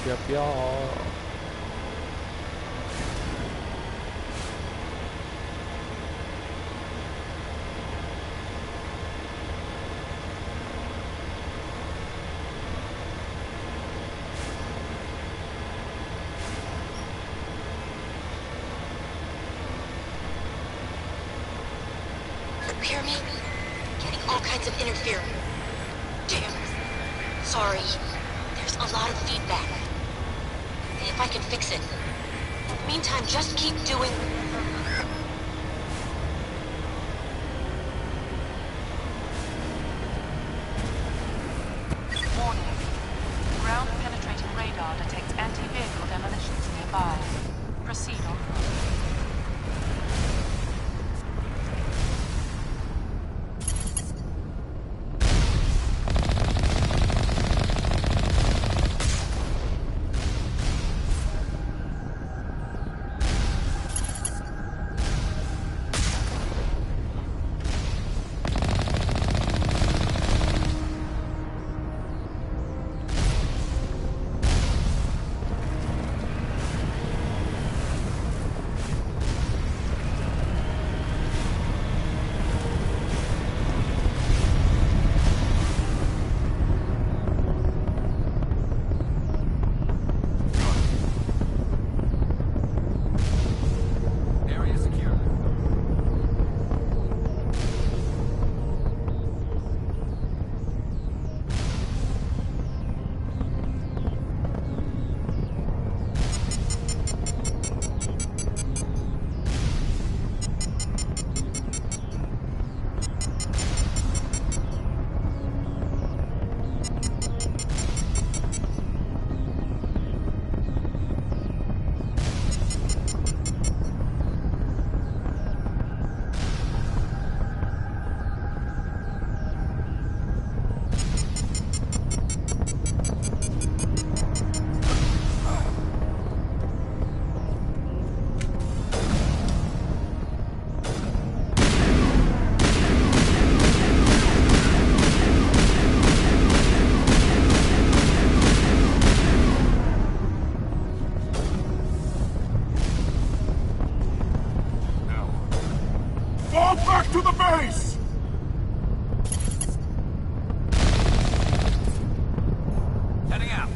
Yep, y'all. Hear me? Getting all kinds of interference. Damn. Sorry. There's a lot of feedback. See if I can fix it. In the meantime, just keep doing... Warning. Ground-penetrating radar detects anti-vehicle demolitions nearby. Proceed on foot. Back to the base! Heading out.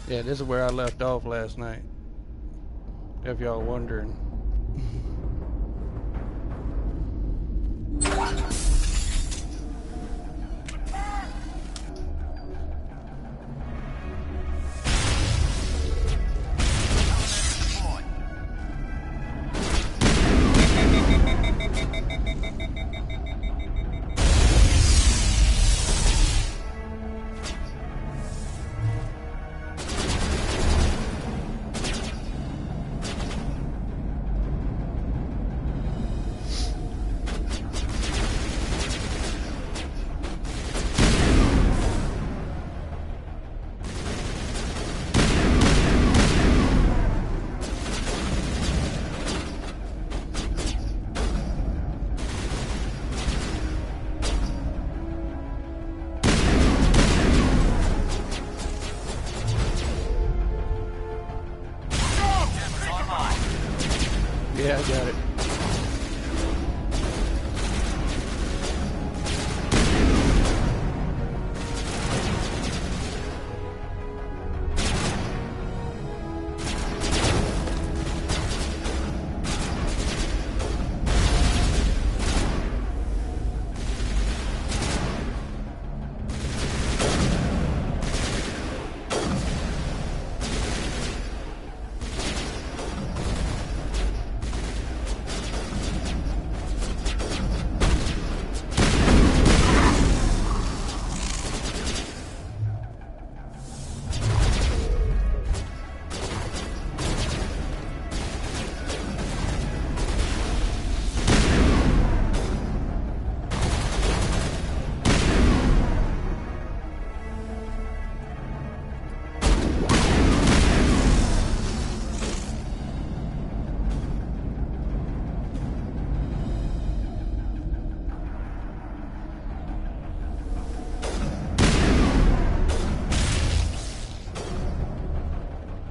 Yeah, this is where I left off last night, if y'all wondering. Yeah, I got it.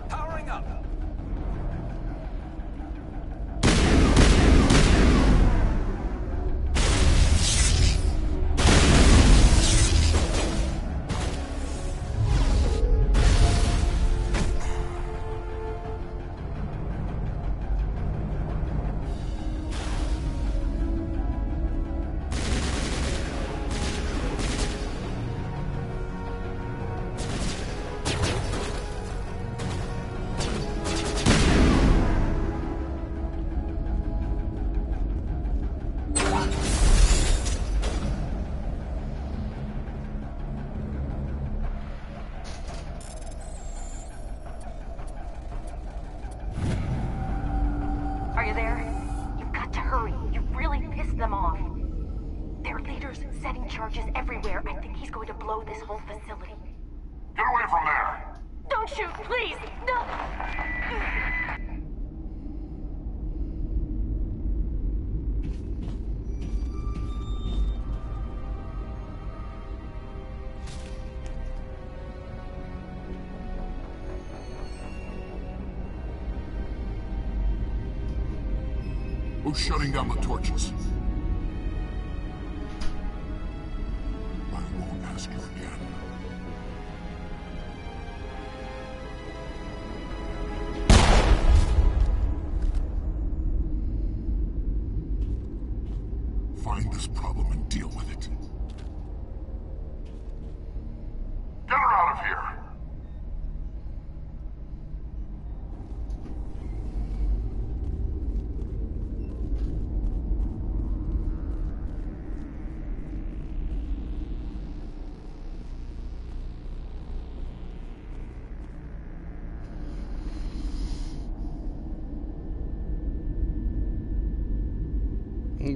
Powering up. Are you there? You've got to hurry. You've really pissed them off. Their leader's setting charges everywhere. I think he's going to blow this whole facility. Get away from there. Don't shoot, please! No! Who's shutting down the torches? I won't ask you again. Find this problem and deal with it. Get her out of here!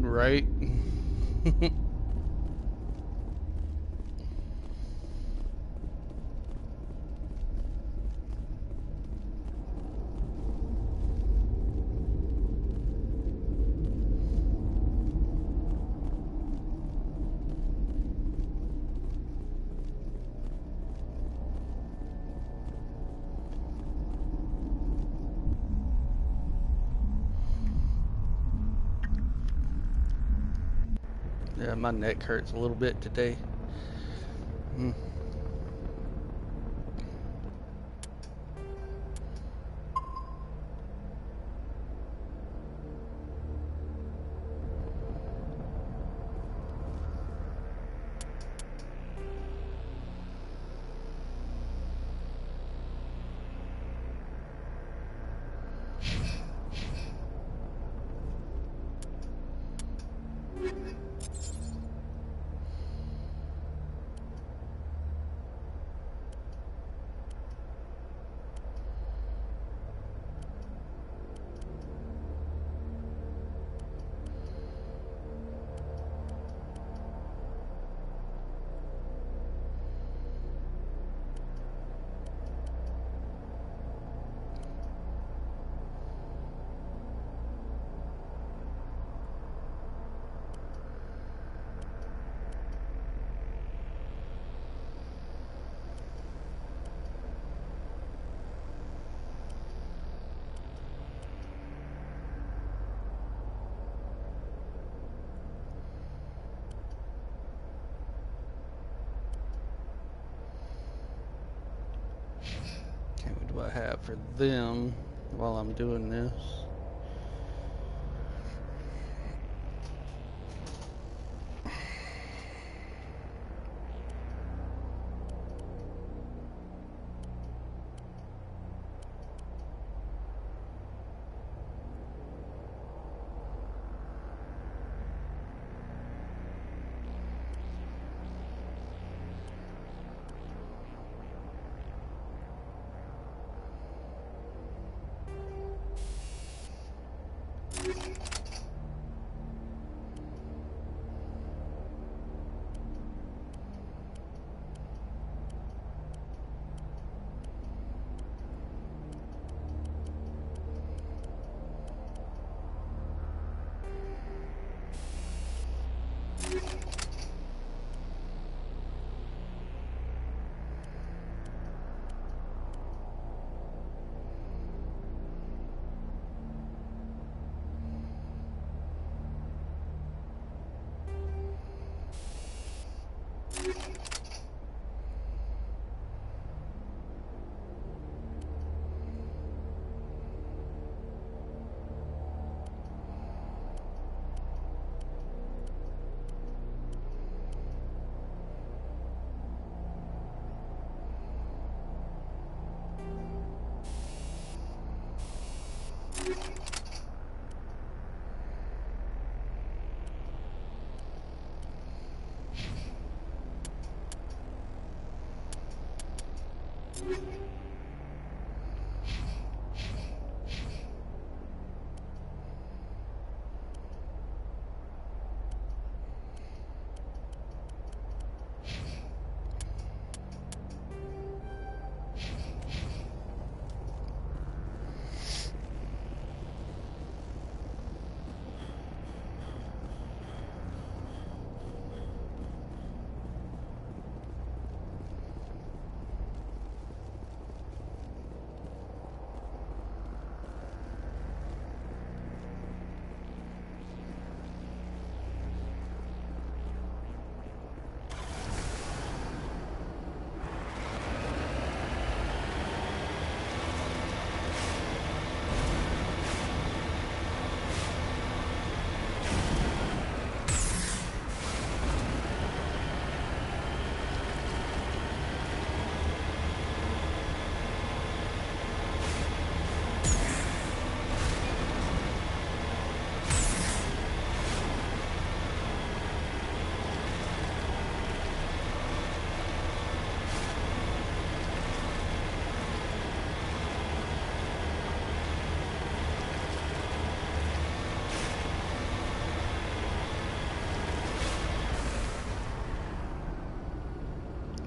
Right. Yeah, my neck hurts a little bit today. do I have for them while I'm doing this?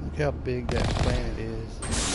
Look how big that planet is.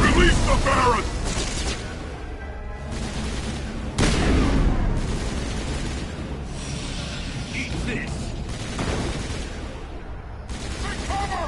Release the Baron! Eat this! Take cover!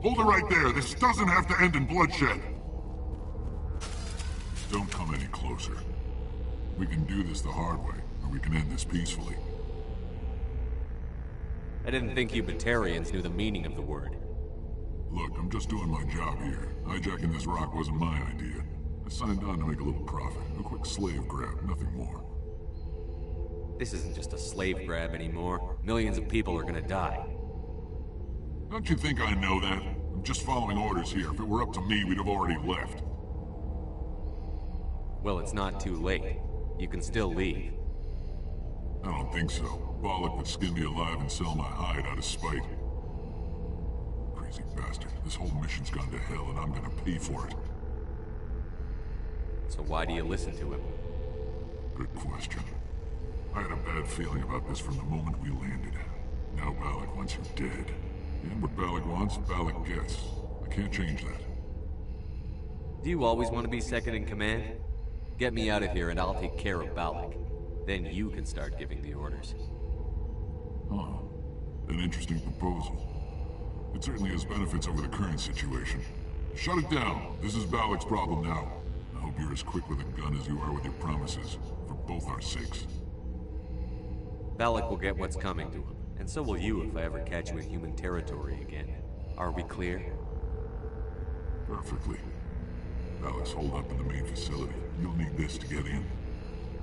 Hold it right there. This doesn't have to end in bloodshed. Don't come any closer. We can do this the hard way, or we can end this peacefully. I didn't think you Batarians knew the meaning of the word. Look, I'm just doing my job here. Hijacking this rock wasn't my idea. I signed on to make a little profit. A quick slave grab, nothing more. This isn't just a slave grab anymore. Millions of people are gonna die. Don't you think I know that? I'm just following orders here. If it were up to me, we'd have already left. Well, it's not too late. You can still leave. I don't think so. Bollock would skin me alive and sell my hide out of spite. Crazy bastard. This whole mission's gone to hell and I'm gonna pay for it. So why do you listen to him? Good question. I had a bad feeling about this from the moment we landed. Now Bollock wants you dead. And what Bollock wants, Bollock gets. I can't change that. Do you always want to be second in command? Get me out of here and I'll take care of Balak. Then you can start giving the orders. Huh. An interesting proposal. It certainly has benefits over the current situation. Shut it down. This is Balak's problem now. I hope you're as quick with a gun as you are with your promises, for both our sakes. Balak will get what's coming to him, and so will you if I ever catch you in human territory again. Are we clear? Perfectly. Balak's holed up in the main facility. You'll need this to get in.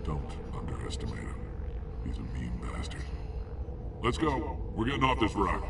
Don't underestimate him. He's a mean bastard. Let's go. We're getting off this rock.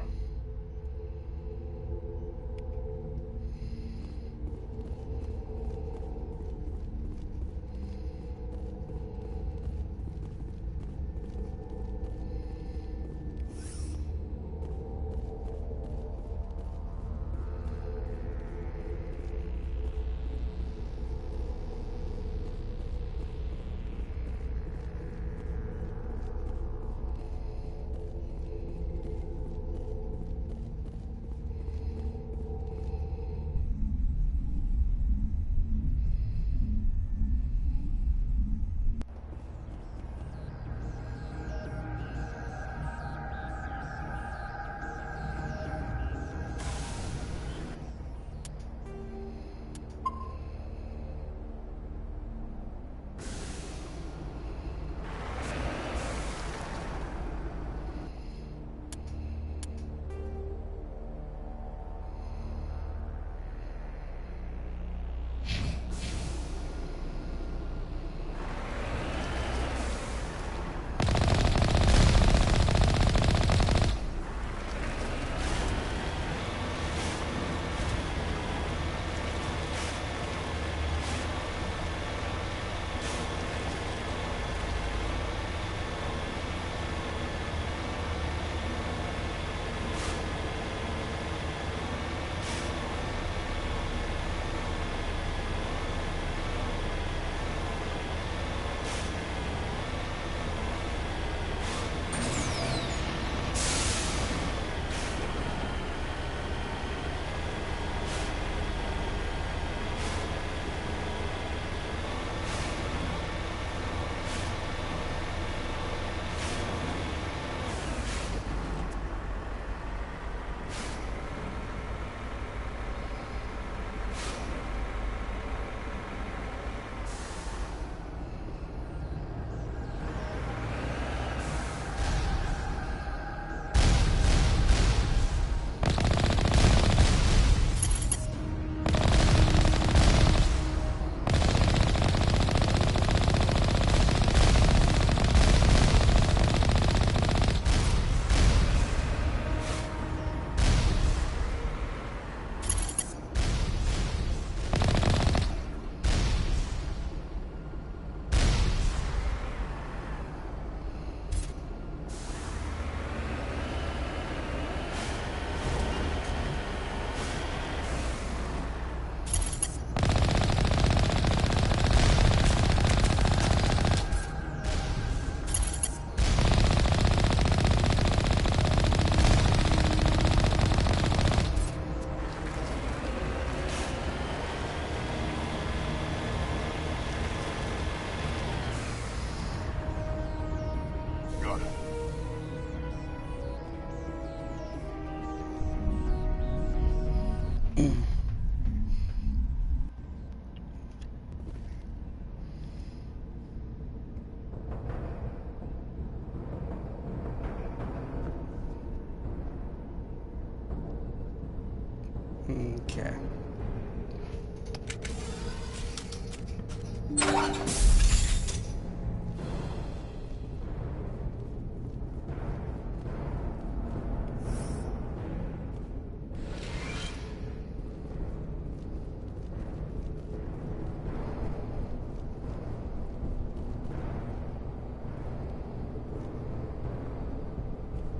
Okay.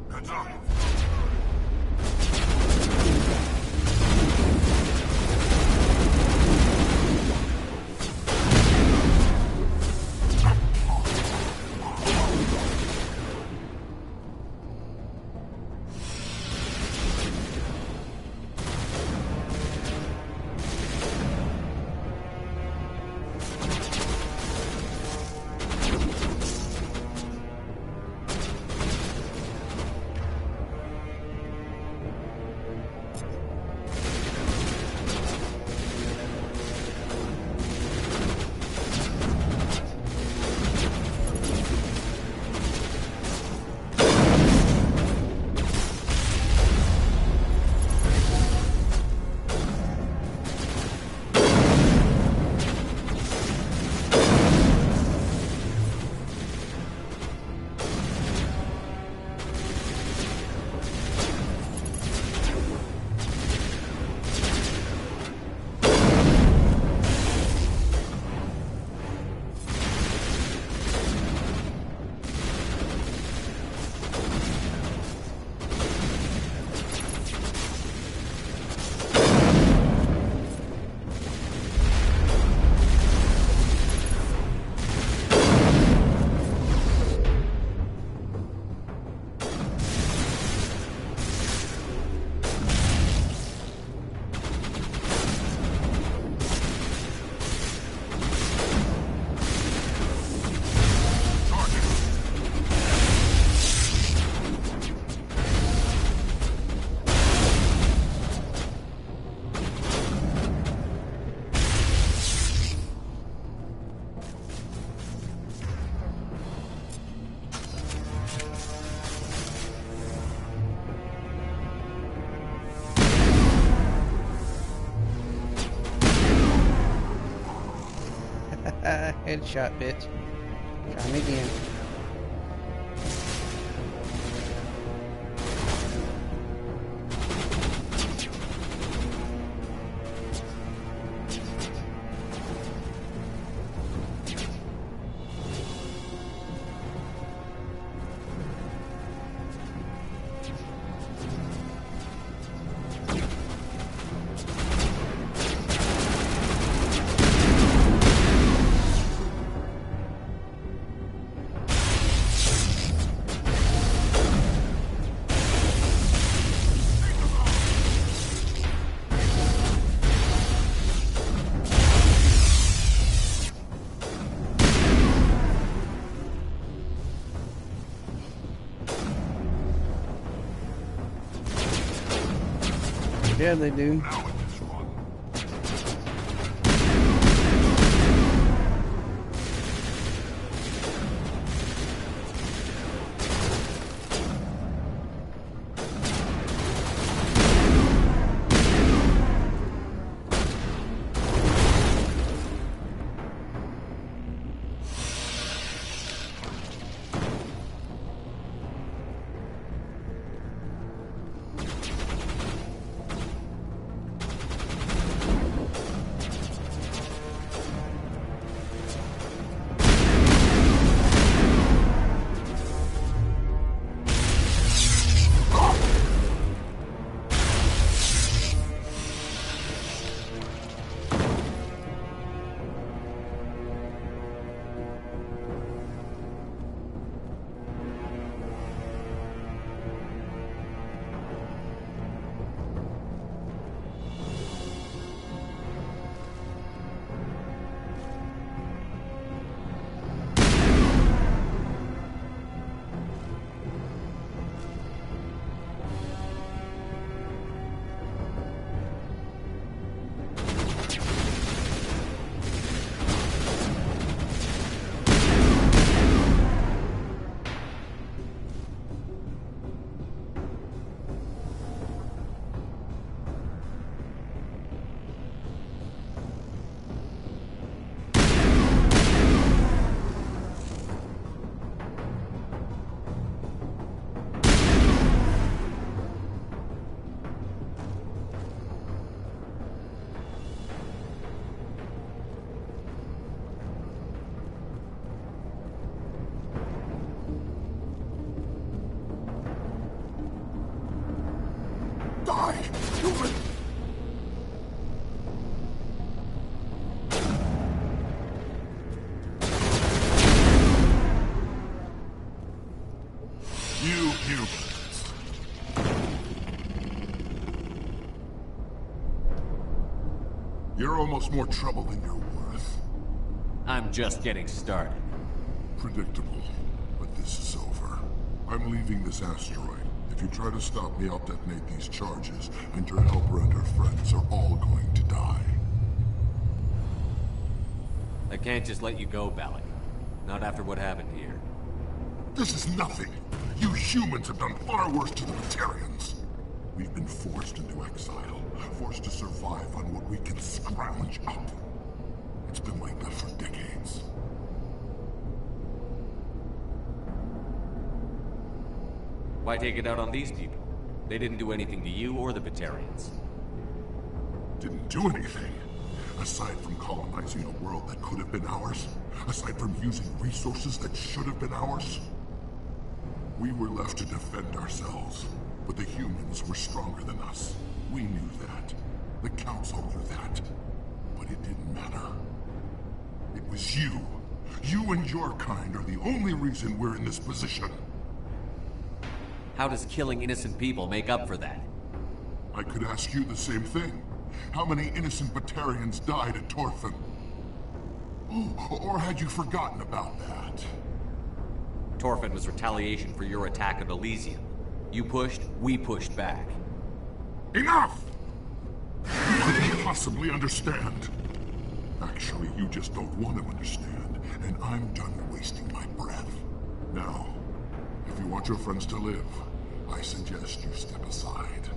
Heads up! Headshot, bitch. Try me again. Yeah, they do. Now it is fun. You're almost more trouble than you're worth. I'm just getting started. Predictable, but this is over. I'm leaving this asteroid. If you try to stop me, I'll detonate these charges, and your helper and her friends are all going to die. I can't just let you go, Balak. Not after what happened here. This is nothing. You humans have done far worse to the Batarians. We've been forced into exile, forced to survive on what we can scrounge up. It's been like that for decades. Why take it out on these people? They didn't do anything to you or the Batarians. Didn't do anything. Aside from colonizing a world that could have been ours, aside from using resources that should have been ours, we were left to defend ourselves. But the humans were stronger than us. We knew that. The Council knew that. But it didn't matter. It was you. You and your kind are the only reason we're in this position. How does killing innocent people make up for that? I could ask you the same thing. How many innocent Batarians died at Torfan? Or had you forgotten about that? Torfan was retaliation for your attack at Elysium. You pushed, we pushed back. Enough! You couldn't possibly understand. Actually, you just don't want to understand, and I'm done wasting my breath. Now, if you want your friends to live, I suggest you step aside.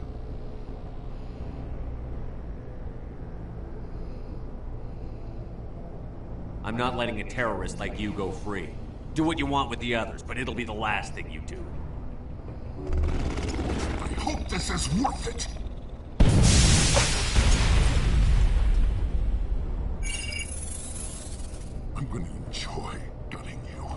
I'm not letting a terrorist like you go free. Do what you want with the others, but it'll be the last thing you do. I hope this is worth it! I'm gonna enjoy gutting you.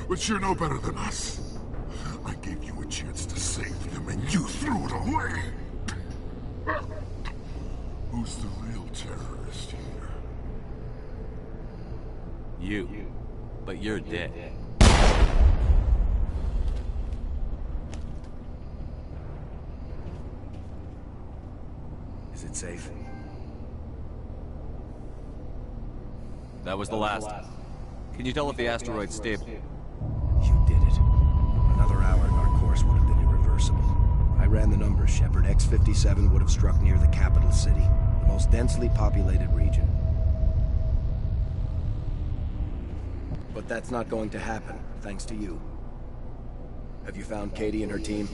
But you're no better than us. I gave you a chance to save them, and you threw it away! Who's the real terrorist here? You. But you're dead. Is it safe? That was the last time. Can you tell if the asteroid's stable? You did it. Another hour and our course would have been irreversible. I ran the numbers, Shepard. X-57 would have struck near the capital city, the most densely populated region. But that's not going to happen, thanks to you. Have you found Katie and her team?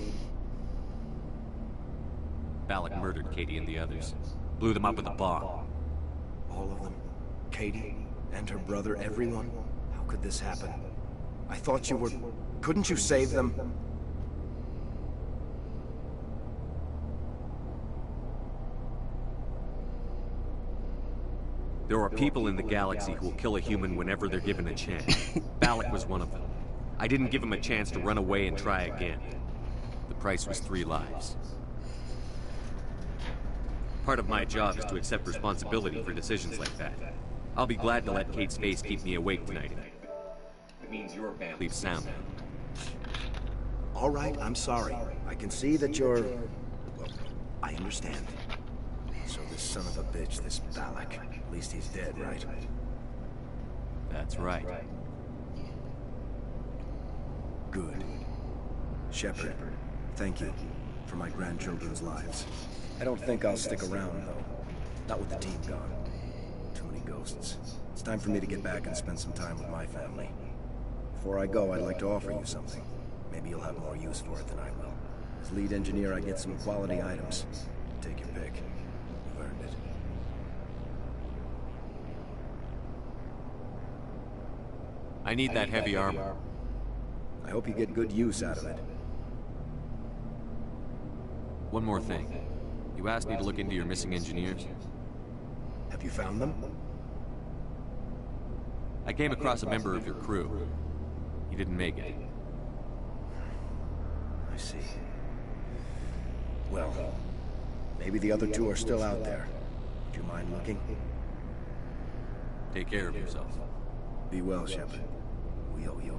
Balak murdered Katie and the others. Blew them up with a bomb. All of them? Katie and her brother, everyone? How could this happen? I thought you were... Couldn't you save them? There are people in the galaxy who will kill a human whenever they're given a chance. Balak was one of them. I didn't give him a chance to run away and try again. The price was 3 lives. Part of my job is to accept responsibility for decisions like that. I'll be glad to let Kate's face keep me awake tonight. It means your family sleeps sound. All right, I'm sorry. I can see that you're... Well, I understand. So this son of a bitch, this Balak, at least he's dead, right? That's right. Good. Shepard, thank you for my grandchildren's lives. I don't think I'll stick around, though. Not with the team gone. Too many ghosts. It's time for me to get back and spend some time with my family. Before I go, I'd like to offer you something. Maybe you'll have more use for it than I will. As lead engineer, I get some quality items. Take your pick. You've earned it. I need that heavy armor. I hope you get good use out of it. One more thing. You asked me to look into your missing engineers. Have you found them? I came across a member of your crew. He didn't make it. I see. Well, maybe the other two are still out there. Would you mind looking? Take care of yourself. Be well, Shepard. We owe you.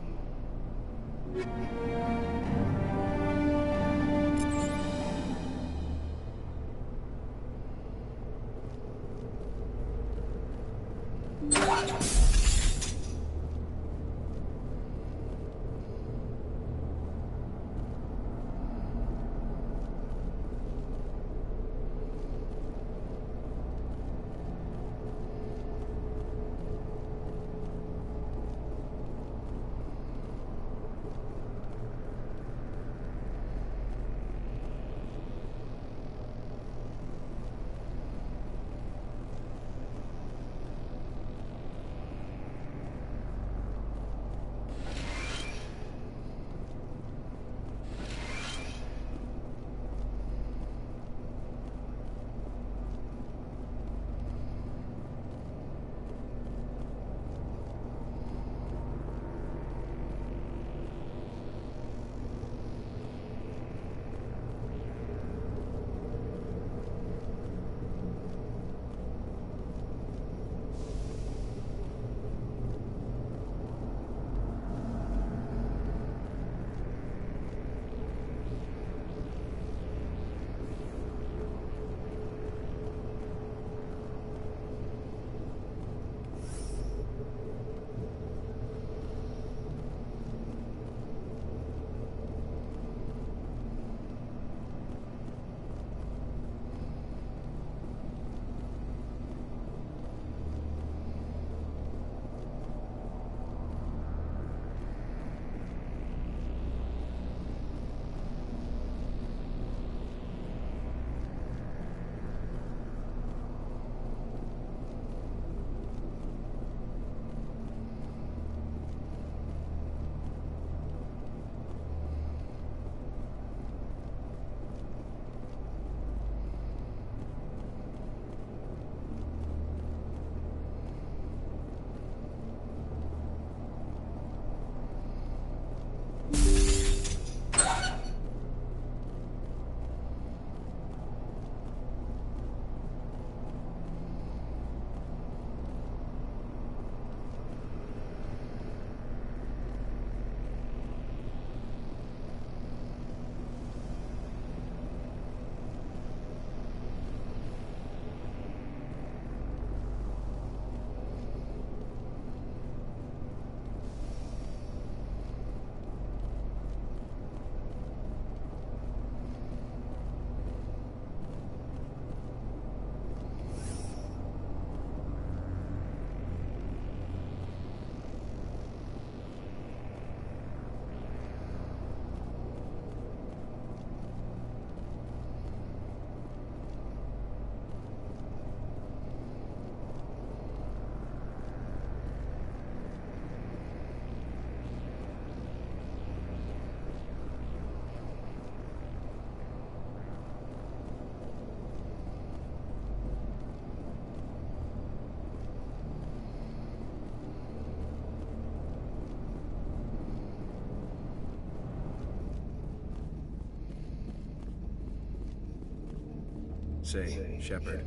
Say, Shepard,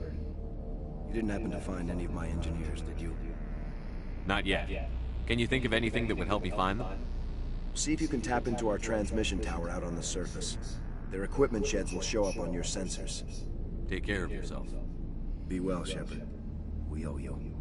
you didn't happen to find any of my engineers, did you? Not yet. Can you think of anything that would help me find them? See if you can tap into our transmission tower out on the surface. Their equipment sheds will show up on your sensors. Take care of yourself. Be well, Shepard. We owe you.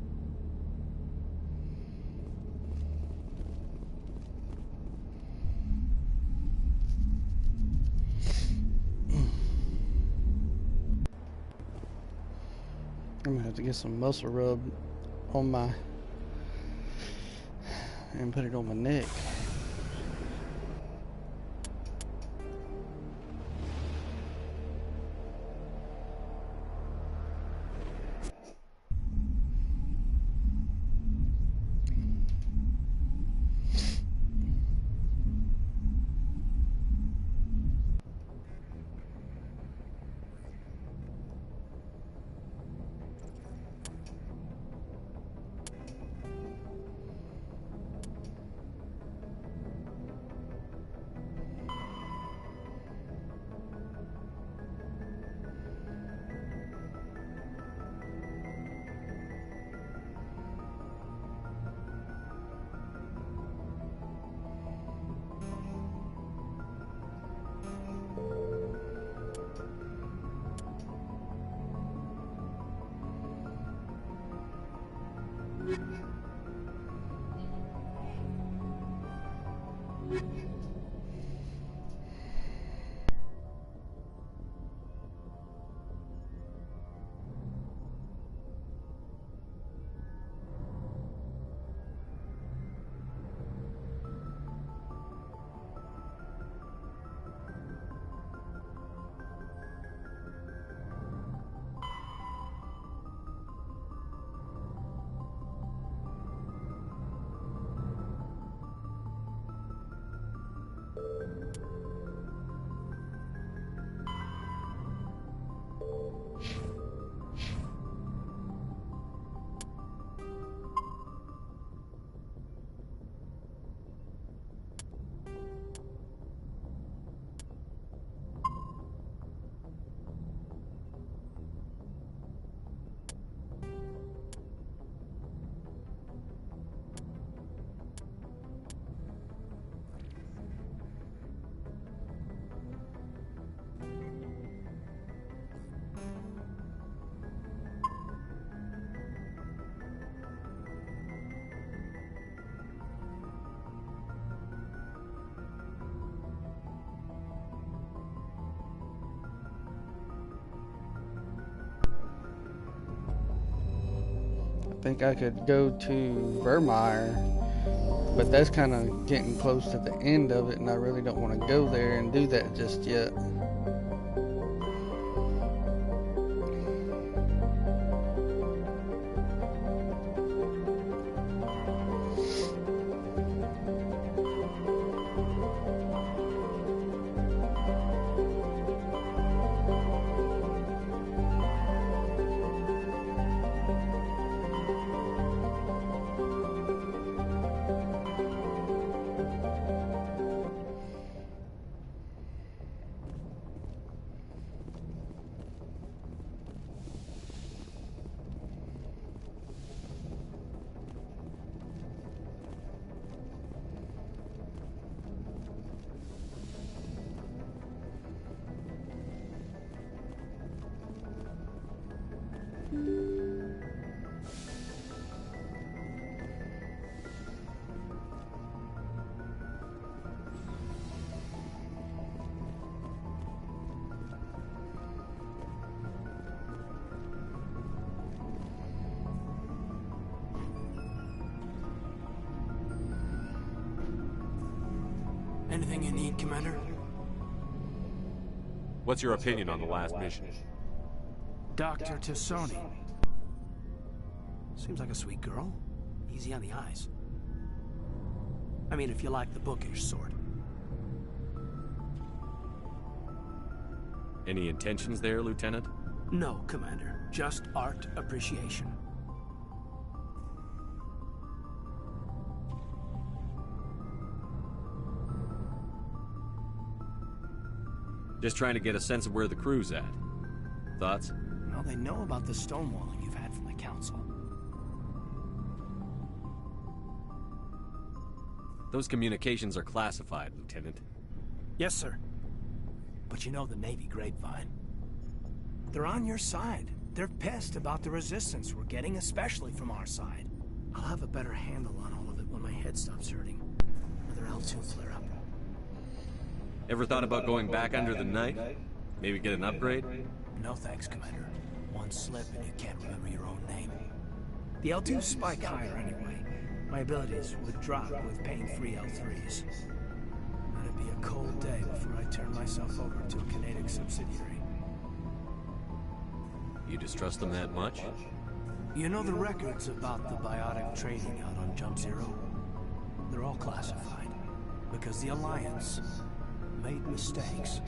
I'm gonna have to get some muscle rub on my and put it on my neck. I think I could go to Vermeer, but that's kind of getting close to the end of it, and I really don't want to go there and do that just yet. Anything you need, Commander? What's your opinion on the last mission? Dr. Tassoni. Seems like a sweet girl. Easy on the eyes. I mean, if you like the bookish sort. Any intentions there, Lieutenant? No, Commander. Just art appreciation. Just trying to get a sense of where the crew's at. Thoughts? Well, they know about the stonewalling you've had from the Council. Those communications are classified, Lieutenant. Yes, sir. But you know the Navy grapevine. They're on your side. They're pissed about the resistance we're getting, especially from our side. I'll have a better handle on all of it when my head stops hurting. Another L2 flare-up. Ever thought about going back under the knife? Maybe get an upgrade? No thanks, Commander. One slip and you can't remember your own name. The L2s spike higher anyway. My abilities would drop with pain-free L3s. It'd be a cold day before I turn myself over to a Canadic subsidiary. You distrust them that much? You know the records about the biotic trading out on Jump Zero? They're all classified, because the Alliance made mistakes.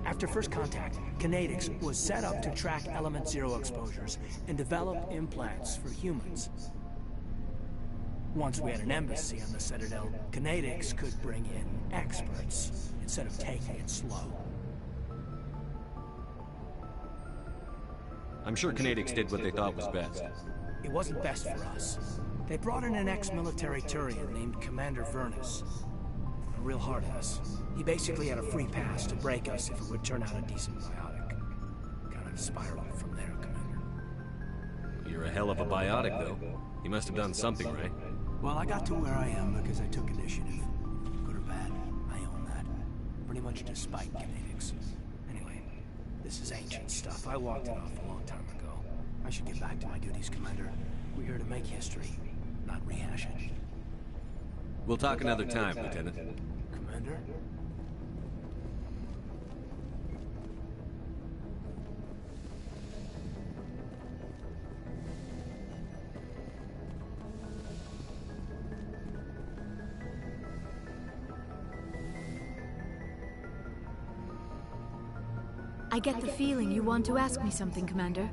After first contact, Kinetics was set up to track Element Zero exposures and develop implants for humans. Once we had an embassy on the Citadel, Kinetics could bring in experts instead of taking it slow. I'm sure Kinetics did what they thought was best. It wasn't best for us. They brought in an ex-military Turian named Commander Vernus. A real hard-ass. He basically had a free pass to break us if it would turn out a decent biotic. Kind of spiraled from there, Commander. You're a hell of a biotic, though. You must have done something right. Well, I got to where I am because I took initiative. Good or bad, I own that. Pretty much despite Kinetics. Anyway, this is ancient stuff. I walked it off a long time ago. I should get back to my duties, Commander. We're here to make history, not rehash it. We'll talk another time, Lieutenant. Commander? I get the feeling you want to ask me something, Commander.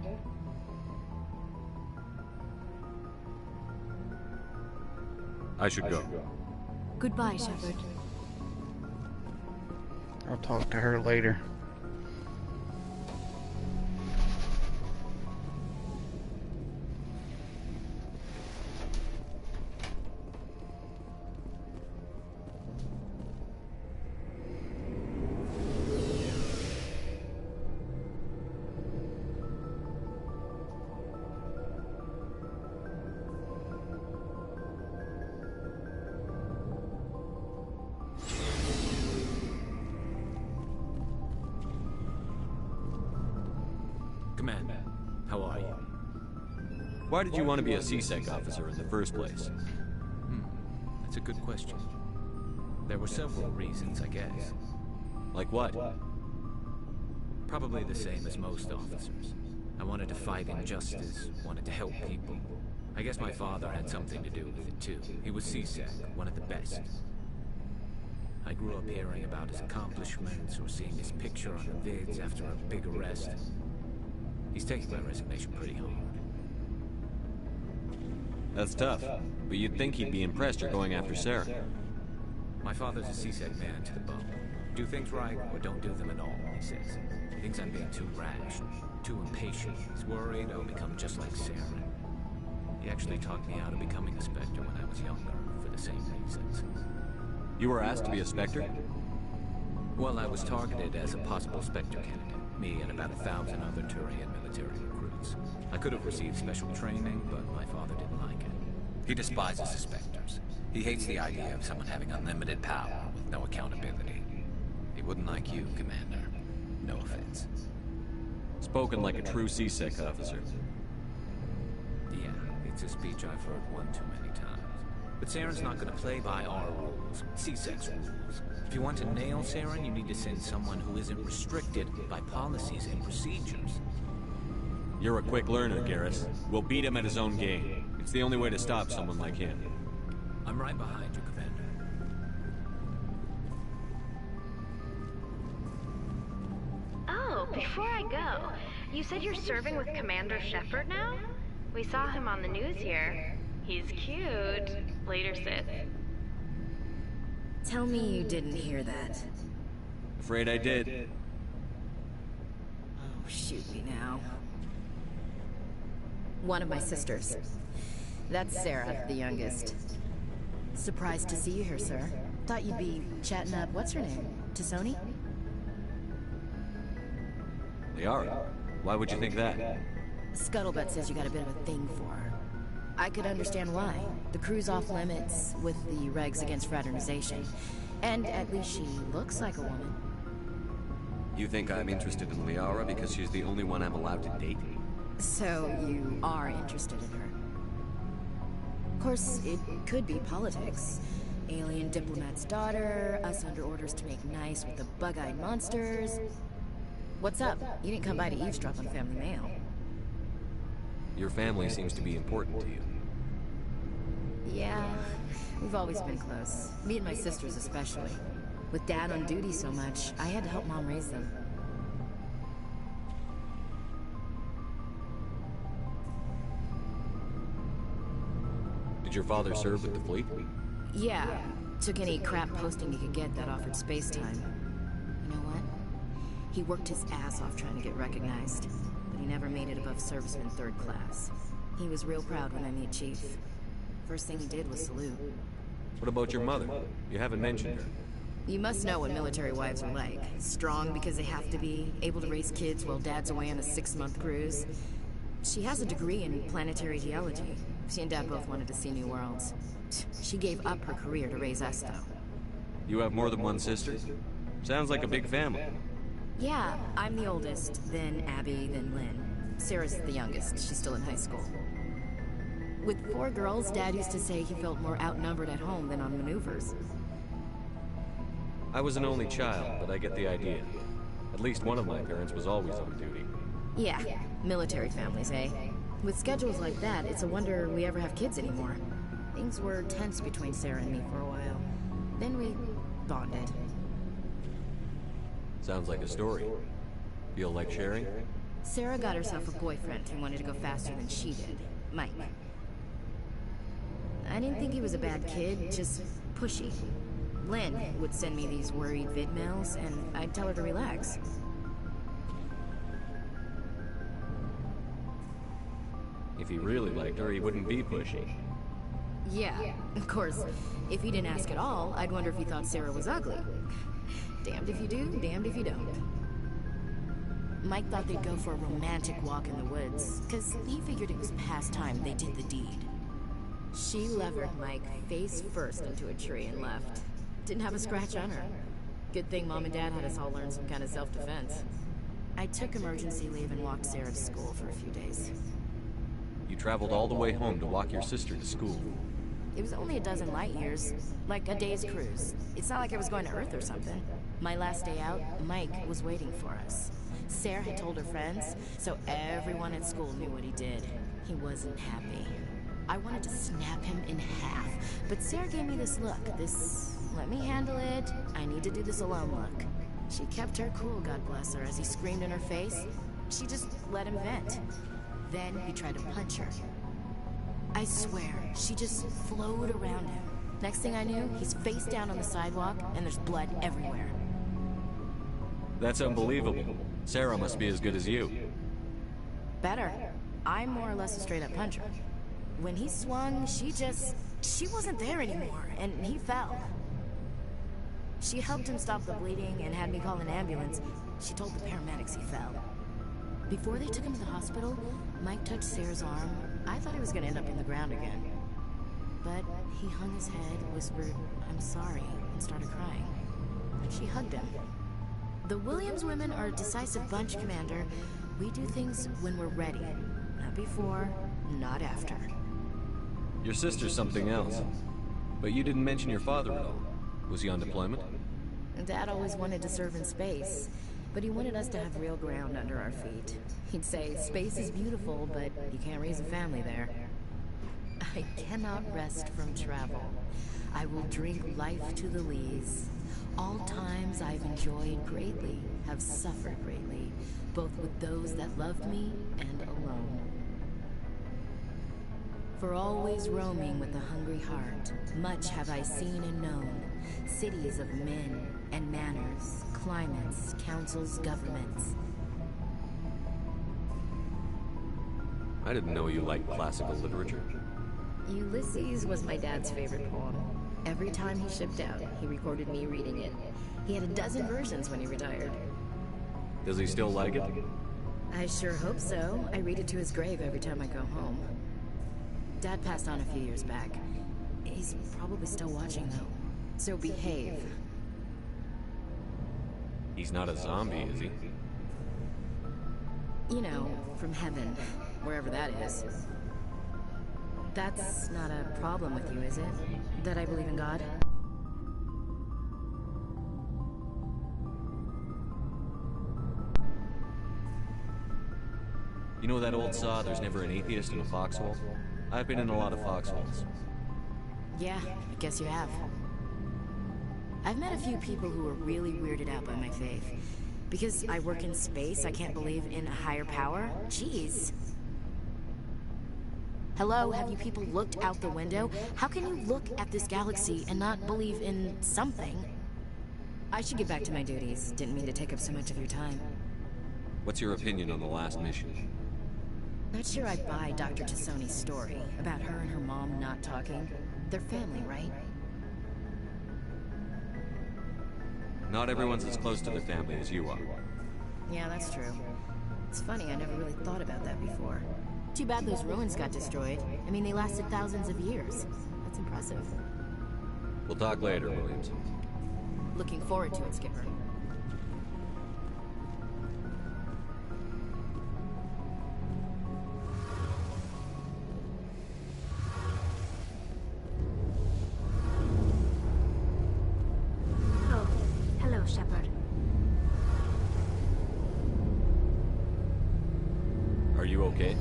I should go. Goodbye, Shepard. I'll talk to her later. Commander, how are you? Why did you want to be a CSEC officer in the first place? That's a good question. There were several reasons, I guess. Like what? Probably the same as most officers. I wanted to fight injustice, wanted to help people. I guess my father had something to do with it too. He was CSEC, one of the best. I grew up hearing about his accomplishments or seeing his picture on the vids after a big arrest. He's taking my resignation pretty hard. That's tough, but you'd think he'd be impressed you're going after Sarah. My father's a CSEC man to the bone. Do things right or don't do them at all, he says. He thinks I'm being too rash, too impatient. He's worried I'll become just like Sarah. He actually talked me out of becoming a Spectre when I was younger, for the same reasons. You were asked to be a Spectre? Well, I was targeted as a possible Spectre candidate. Me and about 1,000 other Turian military recruits. I could have received special training, but my father didn't like it. He despises the Spectres. He hates the idea of someone having unlimited power with no accountability. He wouldn't like you, Commander. No offense. Spoken like a true CSEC officer. Yeah, it's a speech I've heard one too many times. But Saren's not going to play by our rules, CSEC's rules. If you want to nail Saren, you need to send someone who isn't restricted by policies and procedures. You're a quick learner, Garrus. We'll beat him at his own game. It's the only way to stop someone like him. I'm right behind you, Commander. Oh, before I go, you said you're serving with Commander Shepard now? We saw him on the news here. He's cute. Later, Sith. Tell me you didn't hear that. Afraid I did. shoot me now. One of my sisters. That's Sarah, the youngest. Surprised to see you here, sir. Thought you'd be chatting up, what's her name? Tassoni? Liara? Why would you think that? Scuttlebutt says you got a bit of a thing for her. I could understand why. The crew's off limits with the regs against fraternization. And at least she looks like a woman. You think I'm interested in Liara because she's the only one I'm allowed to date? So you are interested in her? Of course, it could be politics. Alien diplomat's daughter, us under orders to make nice with the bug-eyed monsters. What's up? You didn't come by to eavesdrop on family mail. Your family seems to be important to you. Yeah, we've always been close. Me and my sisters especially. With Dad on duty so much, I had to help Mom raise them. Did your father serve with the fleet? Yeah, took any crap posting he could get that offered space time. You know what? He worked his ass off trying to get recognized, but he never made it above serviceman 3rd class. He was real proud when I met Chief. First thing he did was salute. What about your mother? You haven't mentioned her. You must know what military wives are like. Strong because they have to be, able to raise kids while Dad's away on a 6-month cruise. She has a degree in planetary geology. She and Dad both wanted to see new worlds. She gave up her career to raise us, though. You have more than one sister? Sounds like a big family. Yeah, I'm the oldest, then Abby, then Lynn. Sarah's the youngest. She's still in high school. With 4 girls, Dad used to say he felt more outnumbered at home than on maneuvers. I was an only child, but I get the idea. At least one of my parents was always on duty. Yeah, military families, eh? With schedules like that, it's a wonder we ever have kids anymore. Things were tense between Sarah and me for a while. Then we bonded. Sounds like a story. Feel like sharing? Sarah got herself a boyfriend who wanted to go faster than she did. Mike. I didn't think he was a bad kid, just pushy. Lynn would send me these worried vidmails, and I'd tell her to relax. If he really liked her, he wouldn't be pushy. Yeah, of course. If he didn't ask at all, I'd wonder if he thought Sarah was ugly. Damned if you do, damned if you don't. Mike thought they'd go for a romantic walk in the woods, because he figured it was past time they did the deed. She levered Mike face first into a tree and left. Didn't have a scratch on her. Good thing Mom and Dad had us all learn some kind of self-defense. I took emergency leave and walked Sarah to school for a few days. You traveled all the way home to walk your sister to school. It was only a dozen light years, like a day's cruise. It's not like I was going to Earth or something. My last day out, Mike was waiting for us. Sarah had told her friends, so everyone at school knew what he did. He wasn't happy. I wanted to snap him in half, but Sarah gave me this look, this let me handle it, I need to do this alone look. She kept her cool, God bless her, as he screamed in her face. She just let him vent. Then he tried to punch her. I swear, she just flowed around him. Next thing I knew, he's face down on the sidewalk, and there's blood everywhere. That's unbelievable. Sarah must be as good as you. Better. I'm more or less a straight-up puncher. When he swung, she wasn't there anymore, and he fell. She helped him stop the bleeding and had me call an ambulance. She told the paramedics he fell. Before they took him to the hospital, Mike touched Sarah's arm. I thought he was going to end up in the ground again. But he hung his head, whispered, "I'm sorry," and started crying. She hugged him. The Williams women are a decisive bunch, Commander. We do things when we're ready. Not before, not after. Your sister's something else. But you didn't mention your father at all. Was he on deployment? Dad always wanted to serve in space, but he wanted us to have real ground under our feet. He'd say, space is beautiful, but you can't raise a family there. I cannot rest from travel. I will drink life to the lees. All times I've enjoyed greatly, have suffered greatly, both with those that loved me and alone. For always roaming with a hungry heart, much have I seen and known, cities of men and manners, climates, councils, governments. I didn't know you liked classical literature. Ulysses was my dad's favorite poem. Every time he shipped out, he recorded me reading it. He had a dozen versions when he retired. Does he still like it? I sure hope so. I read it to his grave every time I go home. Dad passed on a few years back. He's probably still watching, though. So behave. He's not a zombie, is he? You know, from heaven, wherever that is. That's not a problem with you, is it? That I believe in God? You know that old saw, there's never an atheist in a foxhole? I've been in a lot of foxholes. Yeah, I guess you have. I've met a few people who are really weirded out by my faith. Because I work in space, I can't believe in a higher power? Jeez. Hello, have you people looked out the window? How can you look at this galaxy and not believe in something? I should get back to my duties. Didn't mean to take up so much of your time. What's your opinion on the last mission? Not sure I'd buy Dr. Tassoni's story about her and her mom not talking. They're family, right? Not everyone's as close to their family as you are. Yeah, that's true. It's funny, I never really thought about that before. Too bad those ruins got destroyed. I mean, they lasted thousands of years. That's impressive. We'll talk later, Williams. Looking forward to it, Skipper. Oh, hello, Shepard. Are you okay?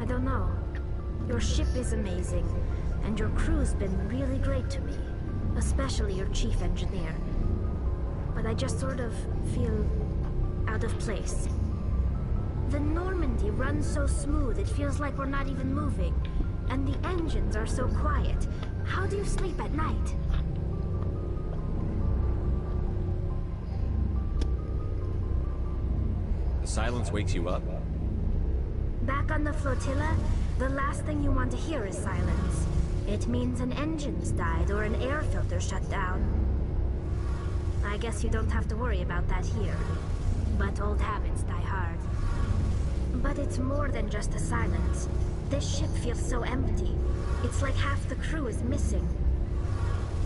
I don't know. Your ship is amazing, and your crew's been really great to me. Especially your chief engineer. But I just sort of feel out of place. The Normandy runs so smooth, it feels like we're not even moving. And the engines are so quiet. How do you sleep at night? The silence wakes you up? Back on the flotilla, the last thing you want to hear is silence. It means an engine's died or an air filter shut down. I guess you don't have to worry about that here. But old habits die hard. But it's more than just a silence. This ship feels so empty. It's like half the crew is missing.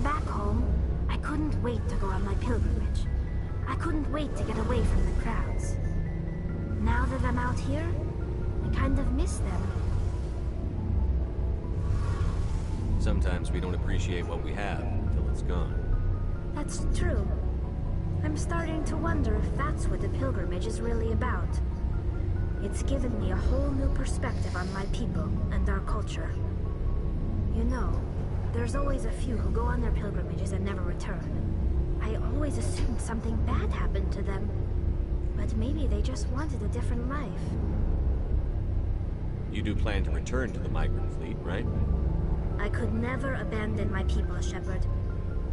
Back home, I couldn't wait to go on my pilgrimage. I couldn't wait to get away from the crowds. Now that I'm out here, I kind of miss them. Sometimes we don't appreciate what we have until it's gone. That's true. I'm starting to wonder if that's what the pilgrimage is really about. It's given me a whole new perspective on my people and our culture. You know, there's always a few who go on their pilgrimages and never return. I always assumed something bad happened to them. But maybe they just wanted a different life. You do plan to return to the migrant fleet, right? I could never abandon my people, Shepard.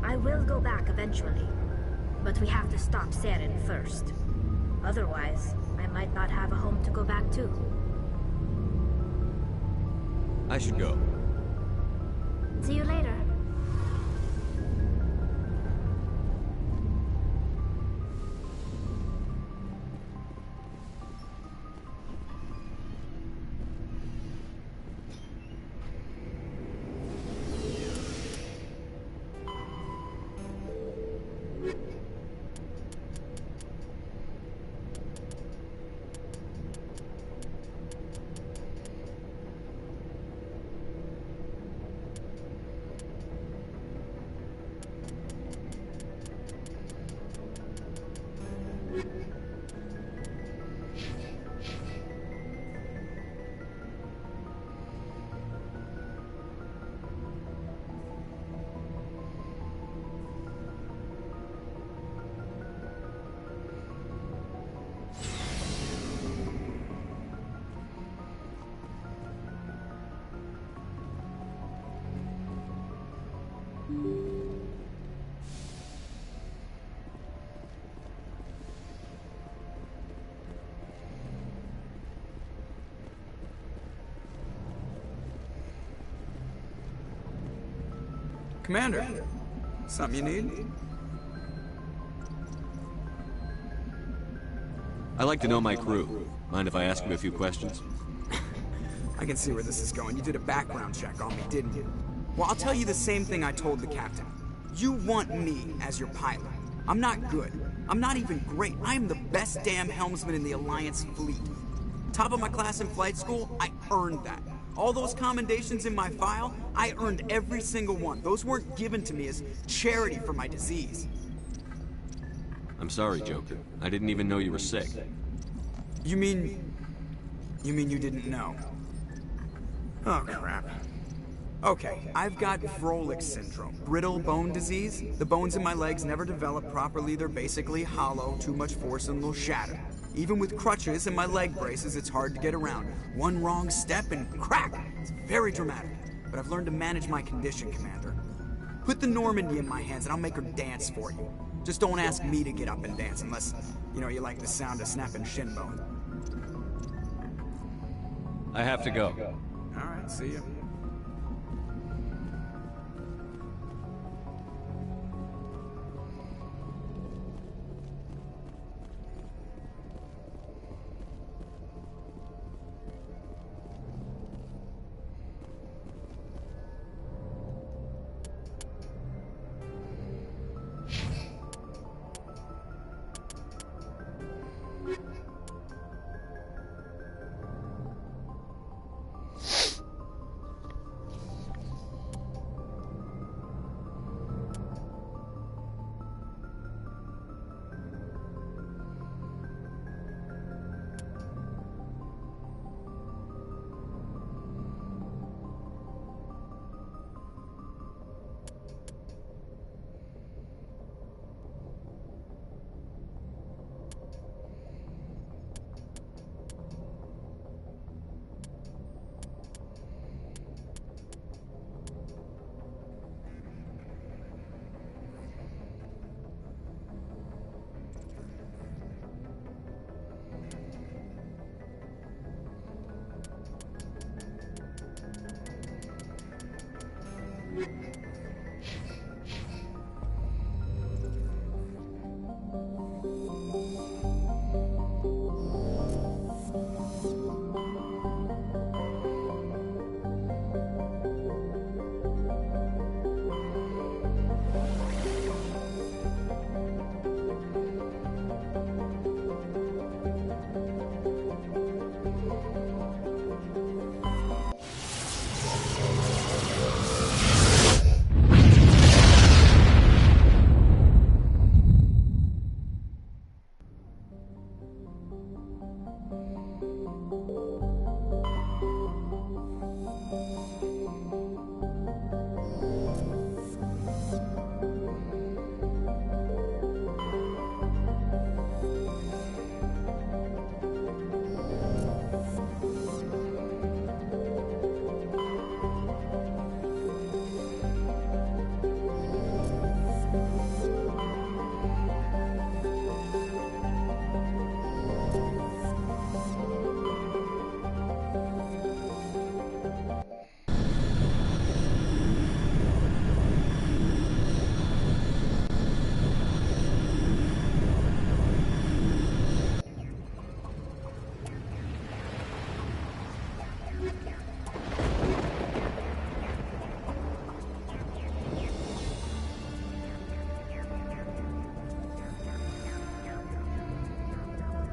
I will go back eventually. But we have to stop Saren first. Otherwise, I might not have a home to go back to. I should go. See you later. Commander, something you need? I like to know my crew. Mind if I ask you a few questions? I can see where this is going. You did a background check on me, didn't you? Well, I'll tell you the same thing I told the captain. You want me as your pilot. I'm not good. I'm not even great. I am the best damn helmsman in the Alliance fleet. Top of my class in flight school, I earned that. All those commendations in my file, I earned every single one. Those weren't given to me as charity for my disease. I'm sorry, Joker. I didn't even know you were sick. You mean you didn't know? Oh, crap. Okay, I've got Vrolik syndrome, brittle bone disease. The bones in my legs never develop properly. They're basically hollow, too much force and they'll shatter. Even with crutches and my leg braces, it's hard to get around. One wrong step and crack! It's very dramatic. But I've learned to manage my condition, Commander. Put the Normandy in my hands and I'll make her dance for you. Just don't ask me to get up and dance unless, you like the sound of snapping shin bone. I have to go. All right, see ya.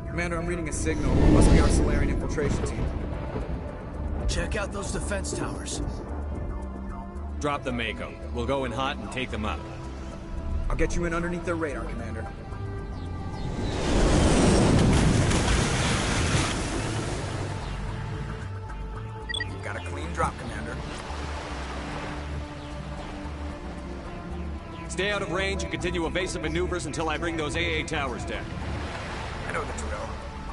Commander, I'm reading a signal. Must be our Solarian infiltration team. Check out those defense towers. Drop the Mako. We'll go in hot and take them out. I'll get you in underneath their radar, Commander. You've got a clean drop, Commander. Stay out of range and continue evasive maneuvers until I bring those AA towers down. I know the drill.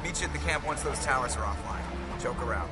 Meet you at the camp once those towers are offline. Joke around.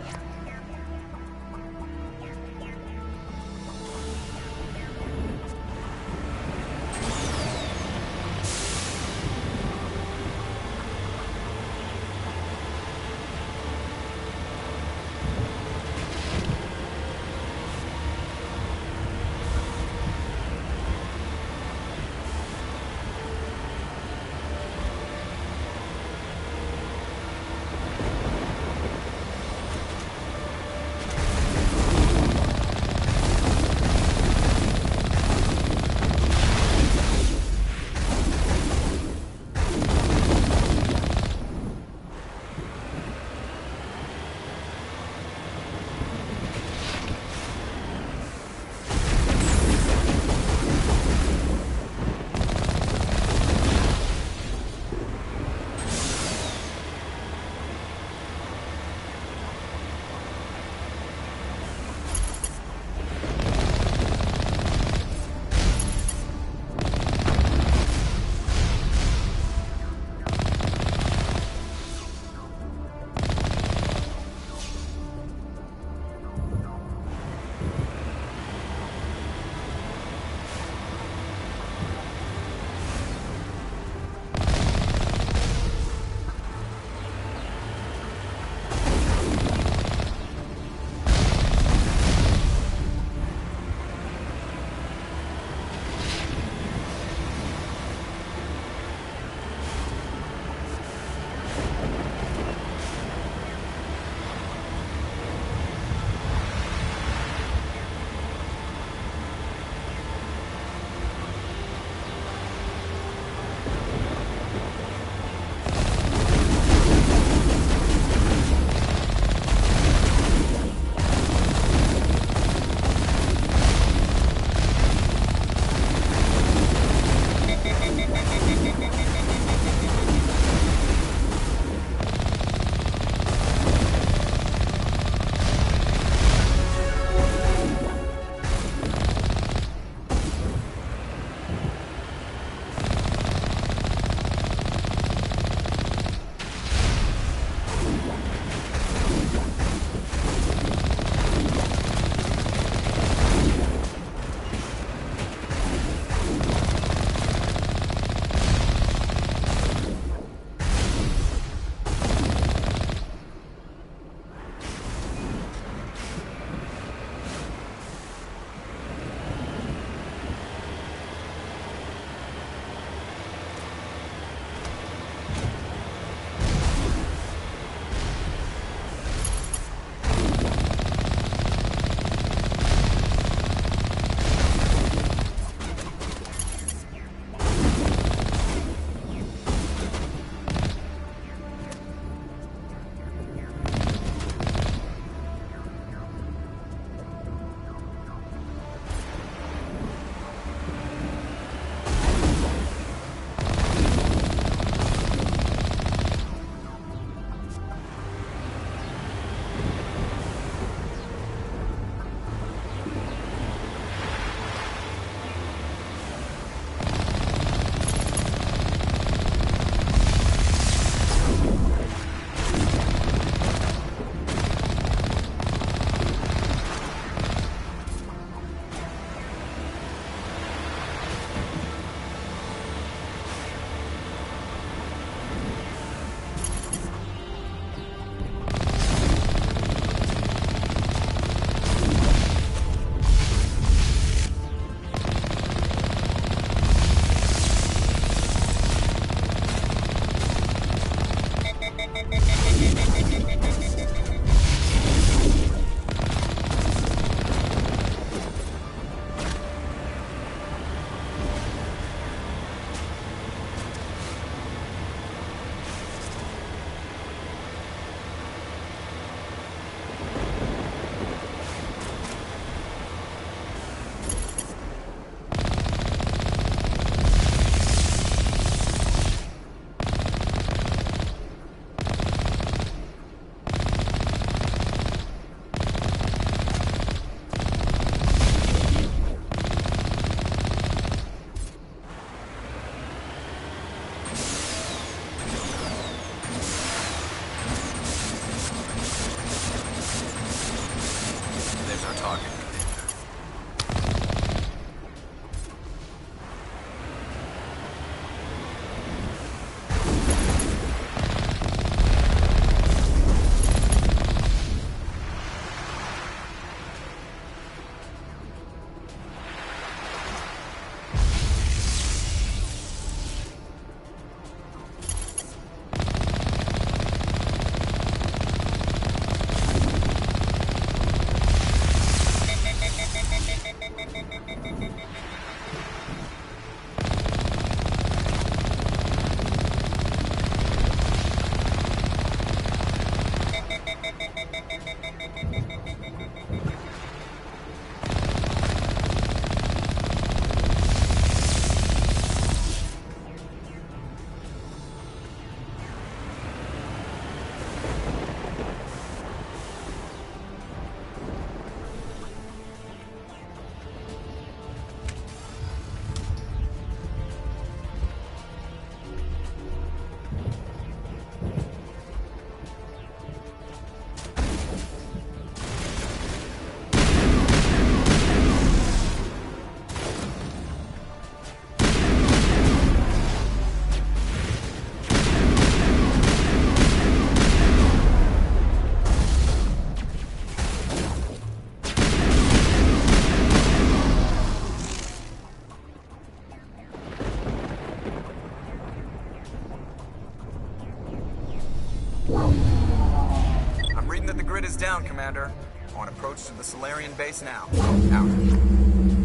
down, Commander. On approach to the Solarian base now. Out.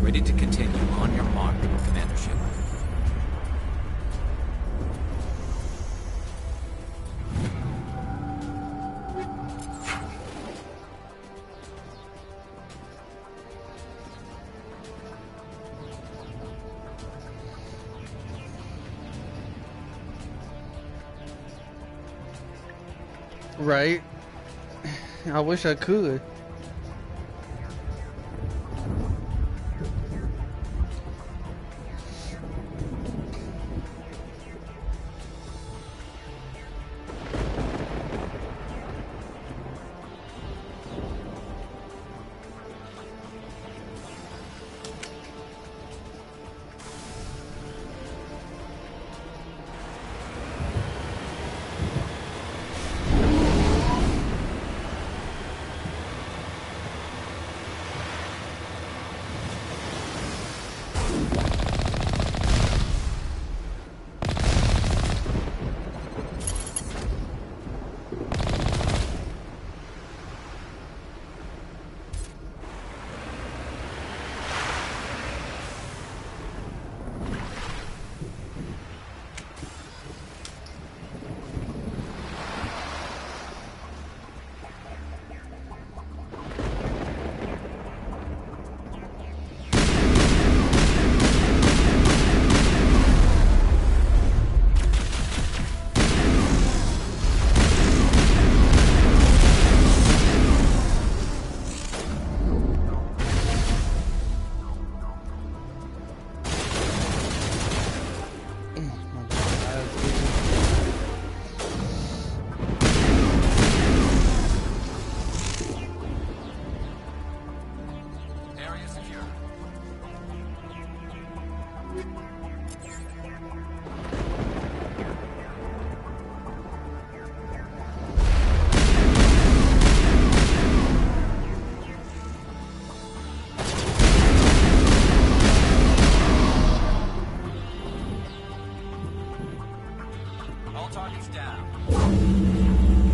Ready to continue. On your mark, Commander Shepard. Right? I wish I could.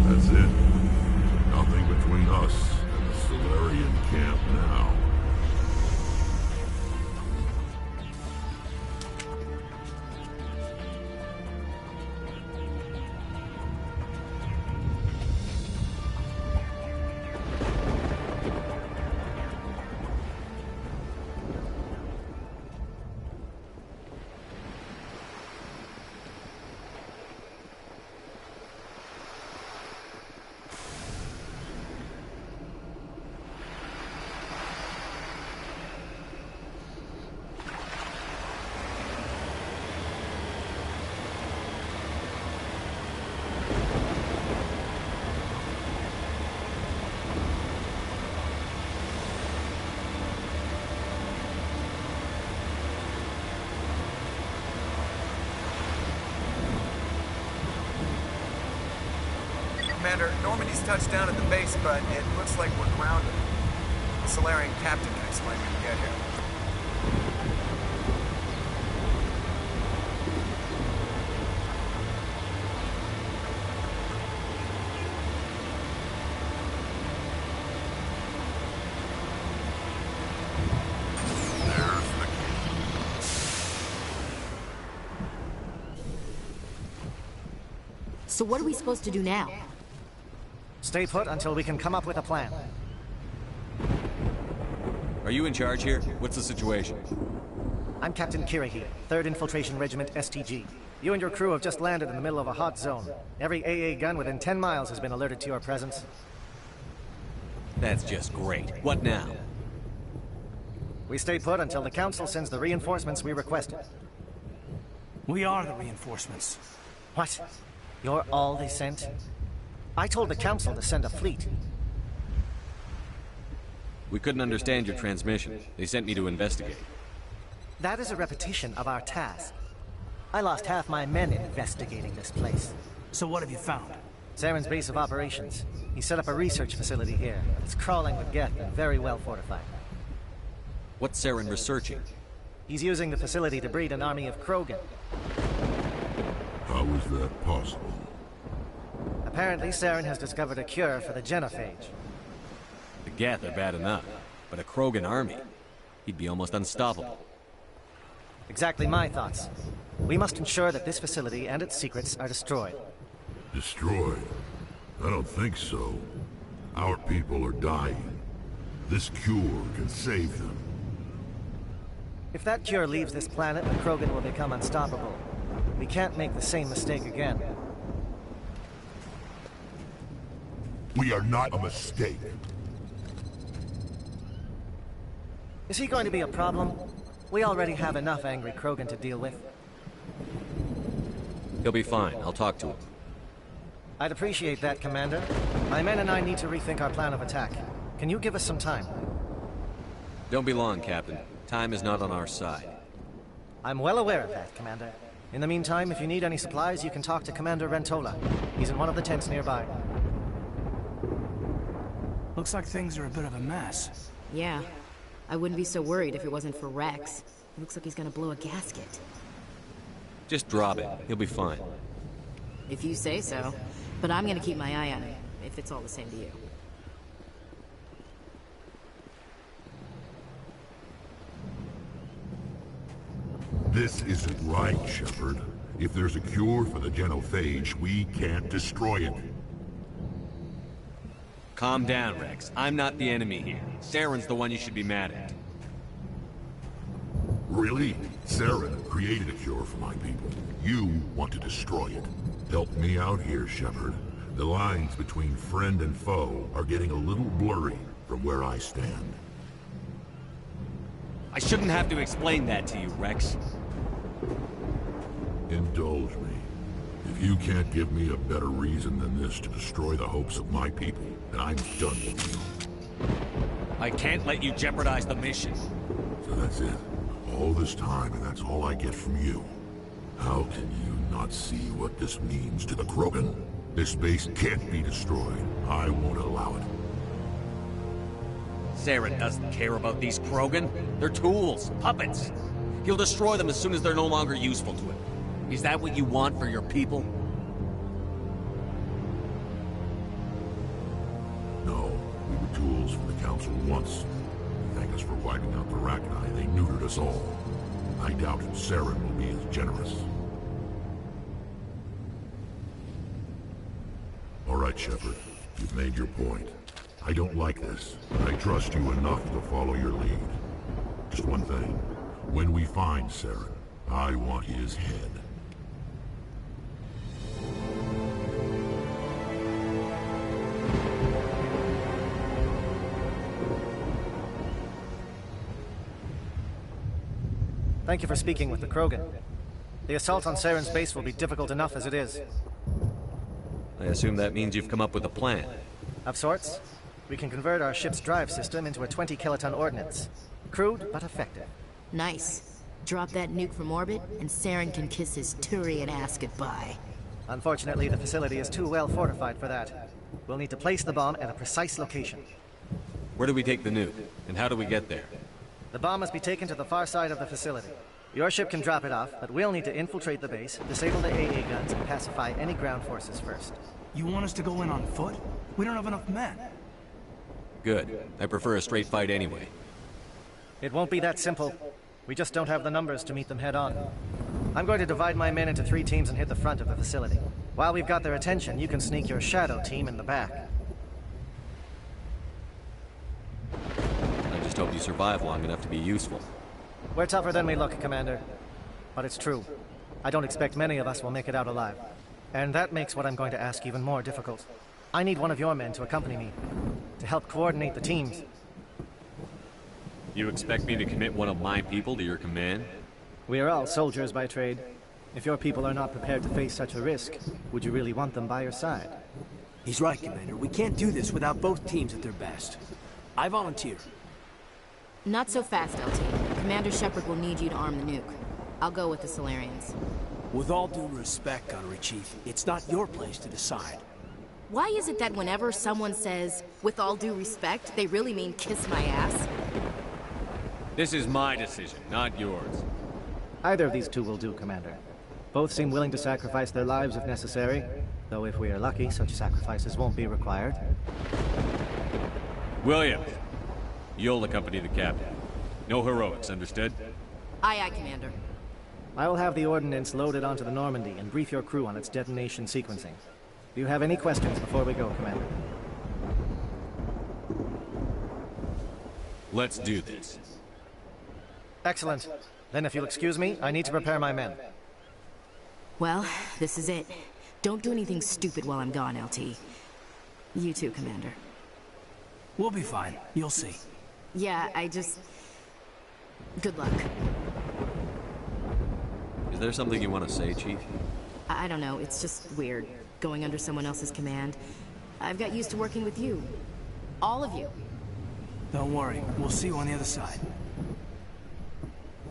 That's it. Nothing between us and the Solarian camp now. Commander, Normandy's touched down at the base, but it looks like we're grounded. The Solarian captain can explain when we get here. So what are we supposed to do now? Stay put until we can come up with a plan. Are you in charge here? What's the situation? I'm Captain Kirihide, 3rd Infiltration Regiment STG. You and your crew have just landed in the middle of a hot zone. Every AA gun within 10 miles has been alerted to your presence. That's just great. What now? We stay put until the Council sends the reinforcements we requested. We are the reinforcements. What? You're all they sent? I told the Council to send a fleet. We couldn't understand your transmission. They sent me to investigate. That is a repetition of our task. I lost half my men in investigating this place. So what have you found? Saren's base of operations. He set up a research facility here. It's crawling with Geth and very well fortified. What's Saren researching? He's using the facility to breed an army of Krogan. How is that possible? Apparently, Saren has discovered a cure for the genophage. Geth are bad enough, but a Krogan army, he'd be almost unstoppable. Exactly my thoughts. We must ensure that this facility and its secrets are destroyed. Destroyed? I don't think so. Our people are dying. This cure can save them. If that cure leaves this planet, the Krogan will become unstoppable. We can't make the same mistake again. We are not a mistake. Is he going to be a problem? We already have enough angry Krogan to deal with. He'll be fine. I'll talk to him. I'd appreciate that, Commander. My men and I need to rethink our plan of attack. Can you give us some time? Don't be long, Captain. Time is not on our side. I'm well aware of that, Commander. In the meantime, if you need any supplies, you can talk to Commander Rentola. He's in one of the tents nearby. Looks like things are a bit of a mess. Yeah. I wouldn't be so worried if it wasn't for Rex. It looks like he's gonna blow a gasket. Just drop it. He'll be fine. If you say so. But I'm gonna keep my eye on him, if it's all the same to you. This isn't right, Shepard. If there's a cure for the genophage, we can't destroy it. Calm down, Rex. I'm not the enemy here. Saren's the one you should be mad at. Really? Saren created a cure for my people. You want to destroy it. Help me out here, Shepard. The lines between friend and foe are getting a little blurry from where I stand. I shouldn't have to explain that to you, Rex. Indulge me. If you can't give me a better reason than this to destroy the hopes of my people, then I'm done with you. I can't let you jeopardize the mission. So that's it. All this time, and that's all I get from you. How can you not see what this means to the Krogan? This base can't be destroyed. I won't allow it. Saren doesn't care about these Krogan. They're tools, puppets. He'll destroy them as soon as they're no longer useful to him. Is that what you want for your people? No, we were tools for the Council once. Thank us for wiping out the Rachni. They neutered us all. I doubt Saren will be as generous. All right, Shepard. You've made your point. I don't like this. I trust you enough to follow your lead. Just one thing. When we find Saren, I want his head. Thank you for speaking with the Krogan. The assault on Saren's base will be difficult enough as it is. I assume that means you've come up with a plan. Of sorts. We can convert our ship's drive system into a 20-kiloton ordnance. Crude, but effective. Nice. Drop that nuke from orbit, and Saren can kiss his Turian ass goodbye. Unfortunately, the facility is too well fortified for that. We'll need to place the bomb at a precise location. Where do we take the nuke, and how do we get there? The bomb must be taken to the far side of the facility. Your ship can drop it off, but we'll need to infiltrate the base, disable the AA guns, and pacify any ground forces first. You want us to go in on foot? We don't have enough men. Good. I prefer a straight fight anyway. It won't be that simple. We just don't have the numbers to meet them head on. I'm going to divide my men into 3 teams and hit the front of the facility. While we've got their attention, you can sneak your shadow team in the back. I just hope you survive long enough to be useful. We're tougher than we look, Commander. But it's true. I don't expect many of us will make it out alive. And that makes what I'm going to ask even more difficult. I need one of your men to accompany me, to help coordinate the teams. You expect me to commit one of my people to your command? We are all soldiers by trade. If your people are not prepared to face such a risk, would you really want them by your side? He's right, Commander. We can't do this without both teams at their best. I volunteer. Not so fast, LT. Commander Shepard will need you to arm the nuke. I'll go with the Solarians. With all due respect, Gunnery Chief, it's not your place to decide. Why is it that whenever someone says, with all due respect, they really mean kiss my ass? This is my decision, not yours. Either of these two will do, Commander. Both seem willing to sacrifice their lives if necessary, though if we are lucky, such sacrifices won't be required. William, you'll accompany the captain. No heroics, understood? Aye, aye, Commander. I will have the ordnance loaded onto the Normandy and brief your crew on its detonation sequencing. Do you have any questions before we go, Commander? Let's do this. Excellent. Then if you'll excuse me, I need to prepare my men. Well, this is it. Don't do anything stupid while I'm gone, LT. You too, Commander. We'll be fine. You'll see. Yeah, Good luck. Is there something you want to say, Chief? I don't know, it's just weird, going under someone else's command. I've got used to working with you. All of you. Don't worry, we'll see you on the other side.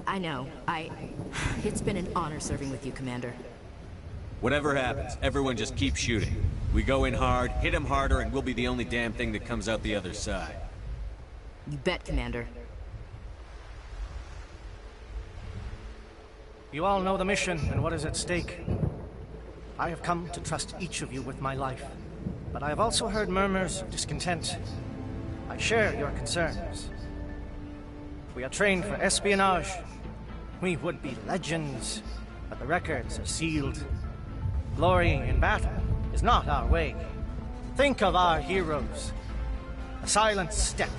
I know, It's been an honor serving with you, Commander. Whatever happens, everyone just keep shooting. We go in hard, hit them harder, and we'll be the only damn thing that comes out the other side. You bet, Commander. You all know the mission and what is at stake. I have come to trust each of you with my life, but I have also heard murmurs of discontent. I share your concerns. We are trained for espionage. We would be legends, but the records are sealed. Glorying in battle is not our way. Think of our heroes. A silent step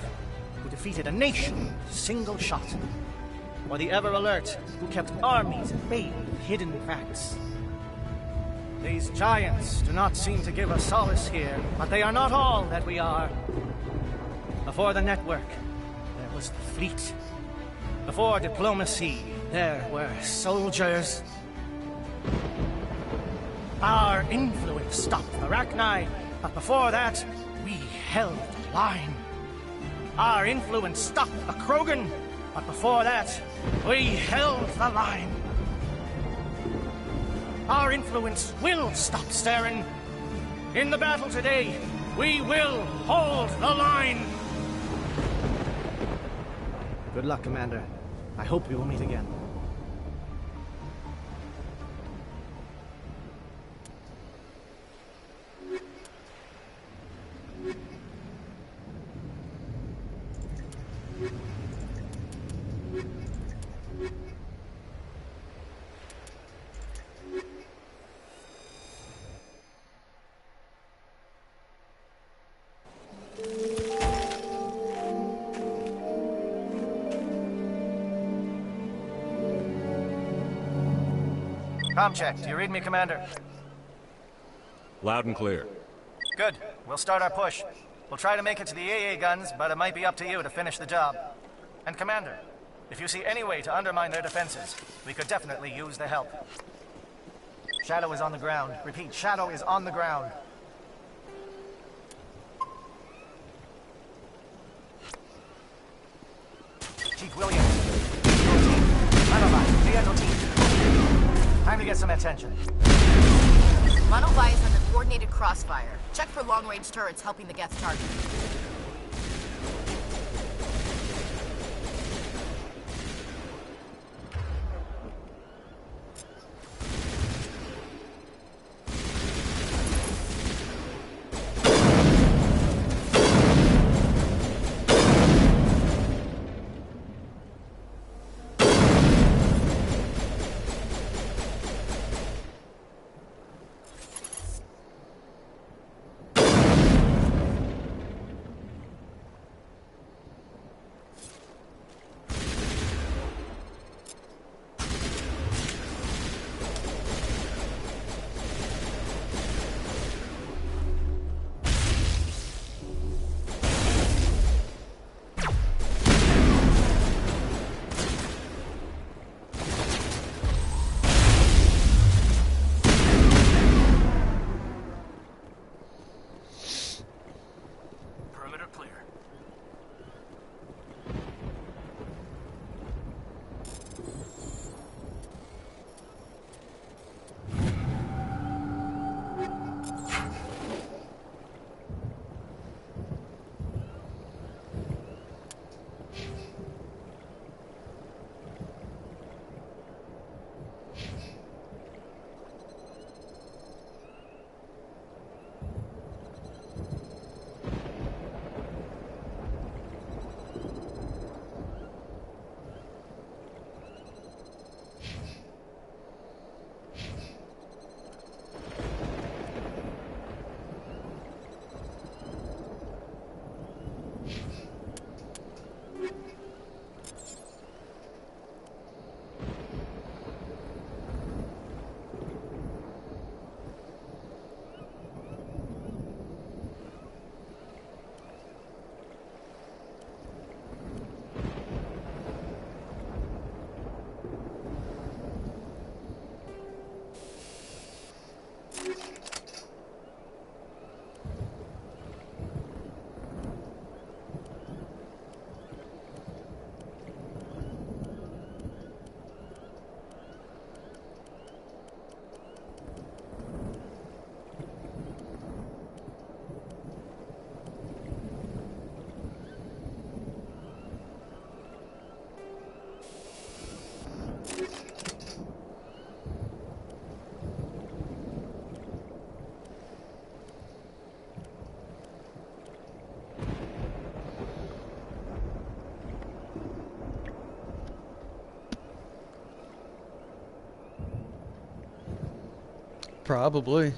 who defeated a nation with a single shot. Or the ever-alert who kept armies at bay with hidden facts. These giants do not seem to give us solace here, but they are not all that we are. Before the network, there was the fleet. Before diplomacy, there were soldiers. Our influence stopped the Arachni, but before that, we held the line. Our influence stopped the Krogan, but before that, we held the line. Our influence will stop Saren. In the battle today, we will hold the line. Good luck, Commander. I hope we will meet again. Com check. Do you read me, Commander? Loud and clear. Good. We'll start our push. We'll try to make it to the AA guns, but it might be up to you to finish the job. And Commander, if you see any way to undermine their defenses, we could definitely use the help. Shadow is on the ground. Repeat, Shadow is on the ground. Chief Williams. Time to get some attention. Monovi is under coordinated crossfire. Check for long-range turrets helping the Geth target. Probably.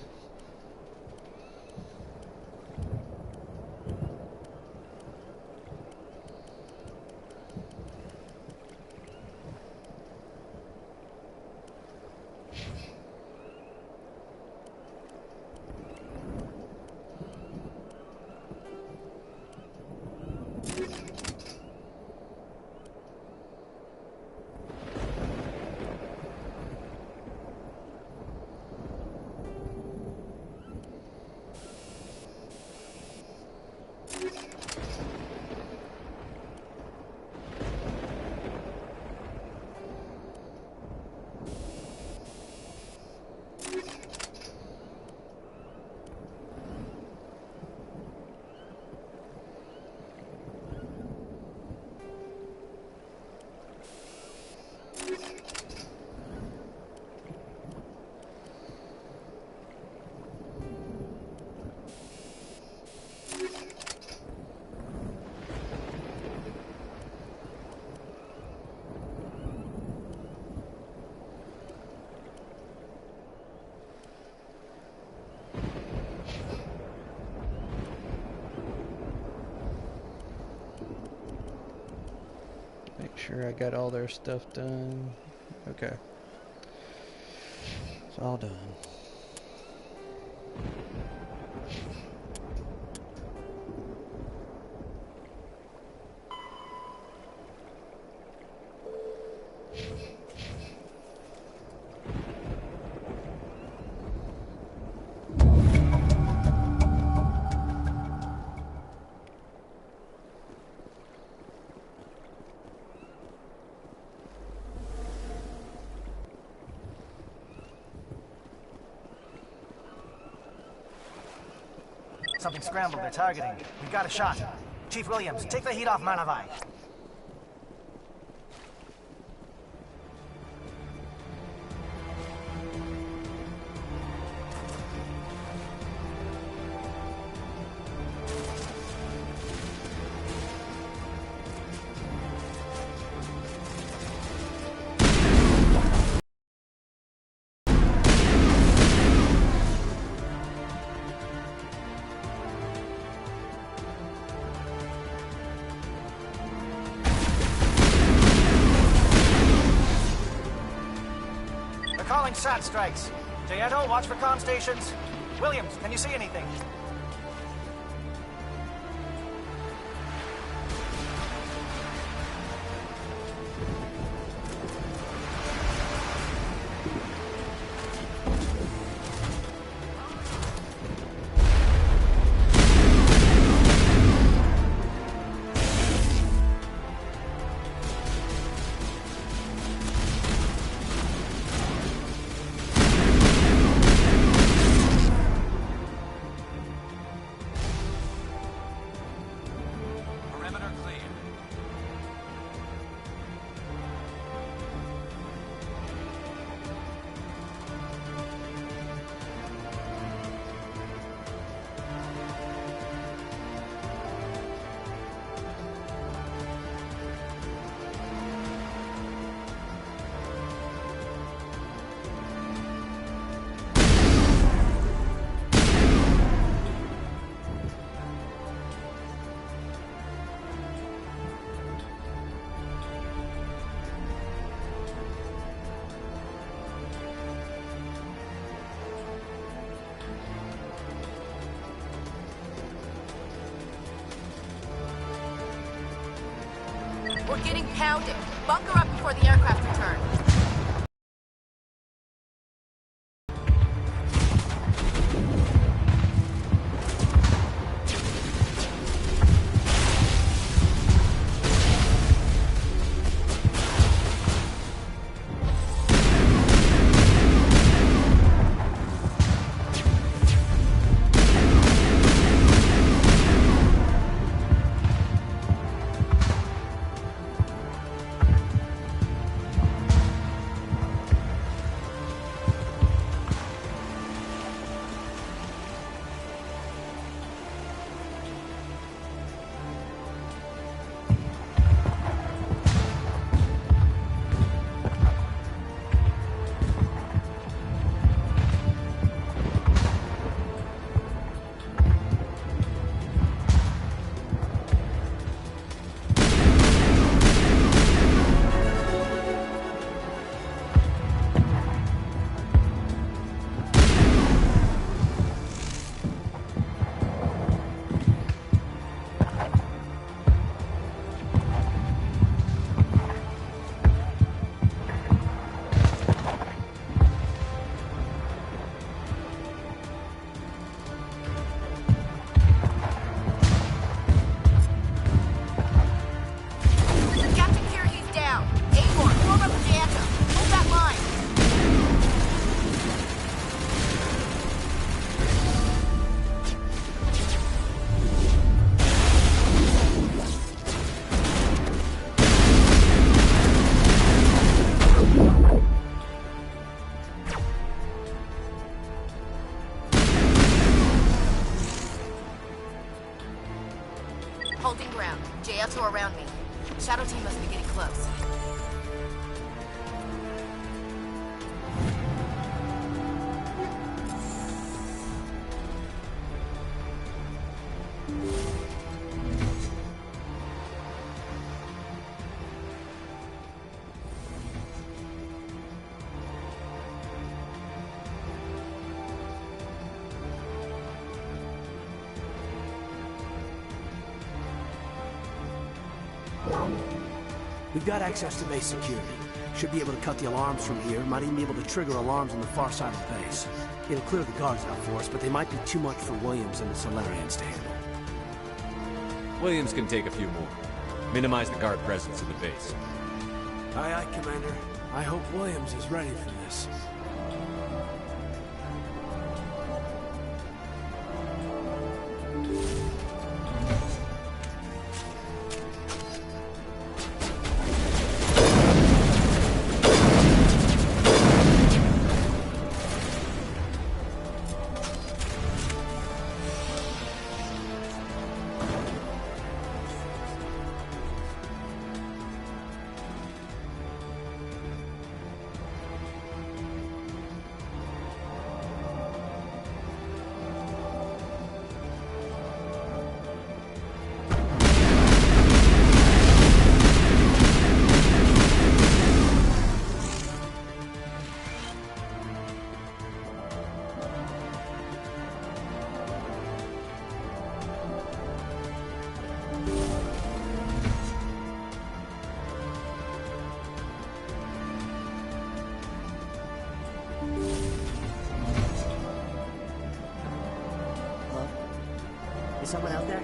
Make sure I got all their stuff done. Okay. It's all done. Something scrambled. They're targeting. We got a shot. Chief Williams, take the heat off Manavai. Calling SAT strikes. Jayeto, watch for comm stations. Williams, can you see anything? We're getting pounded. Bunker up before the aircraft return. Shadow team must be getting close. We've got access to base security. Should be able to cut the alarms from here. Might even be able to trigger alarms on the far side of the base. It'll clear the guards out for us, but they might be too much for Williams and the Solarians to handle. Williams can take a few more. Minimize the guard presence in the base. Aye, aye, Commander. I hope Williams is ready for this. Is someone out there?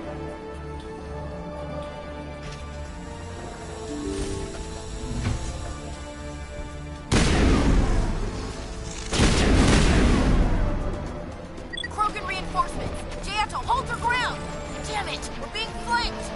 Krogan reinforcements! Jato, hold your ground! Damn it! We're being flanked!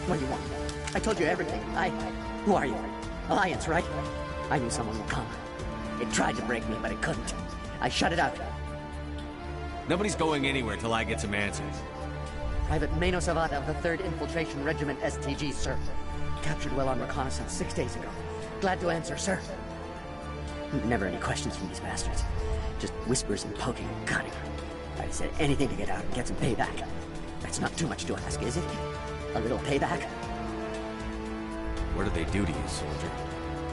What do you want? I told you everything. Who are you? Alliance, right? I knew someone would come. It tried to break me, but it couldn't. I shut it out. Nobody's going anywhere till I get some answers. Private Mano Savata of the 3rd Infiltration Regiment STG, sir. Captured well on reconnaissance 6 days ago. Glad to answer, sir. Never any questions from these bastards. Just whispers and poking and cutting. I'd have said anything to get out and get some payback. That's not too much to ask, is it? A little payback? What did they do to you, soldier?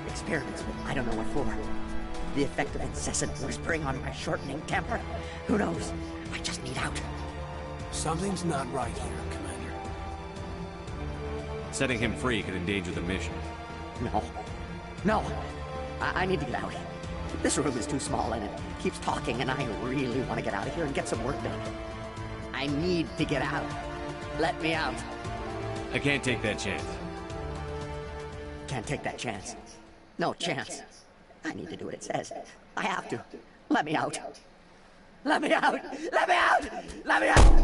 Experiments, but I don't know what for. The effect of incessant whispering on my shortening temper? Who knows? I just need out. Something's not right here, Commander. Setting him free could endanger the mission. No. I need to get out. This room is too small and it keeps talking and I really want to get out of here and get some work done. I need to get out. Let me out. I can't take that chance. Can't take that chance. No chance. I need to do what it says. I have to. Let me out. Let me out! Let me out! Let me out!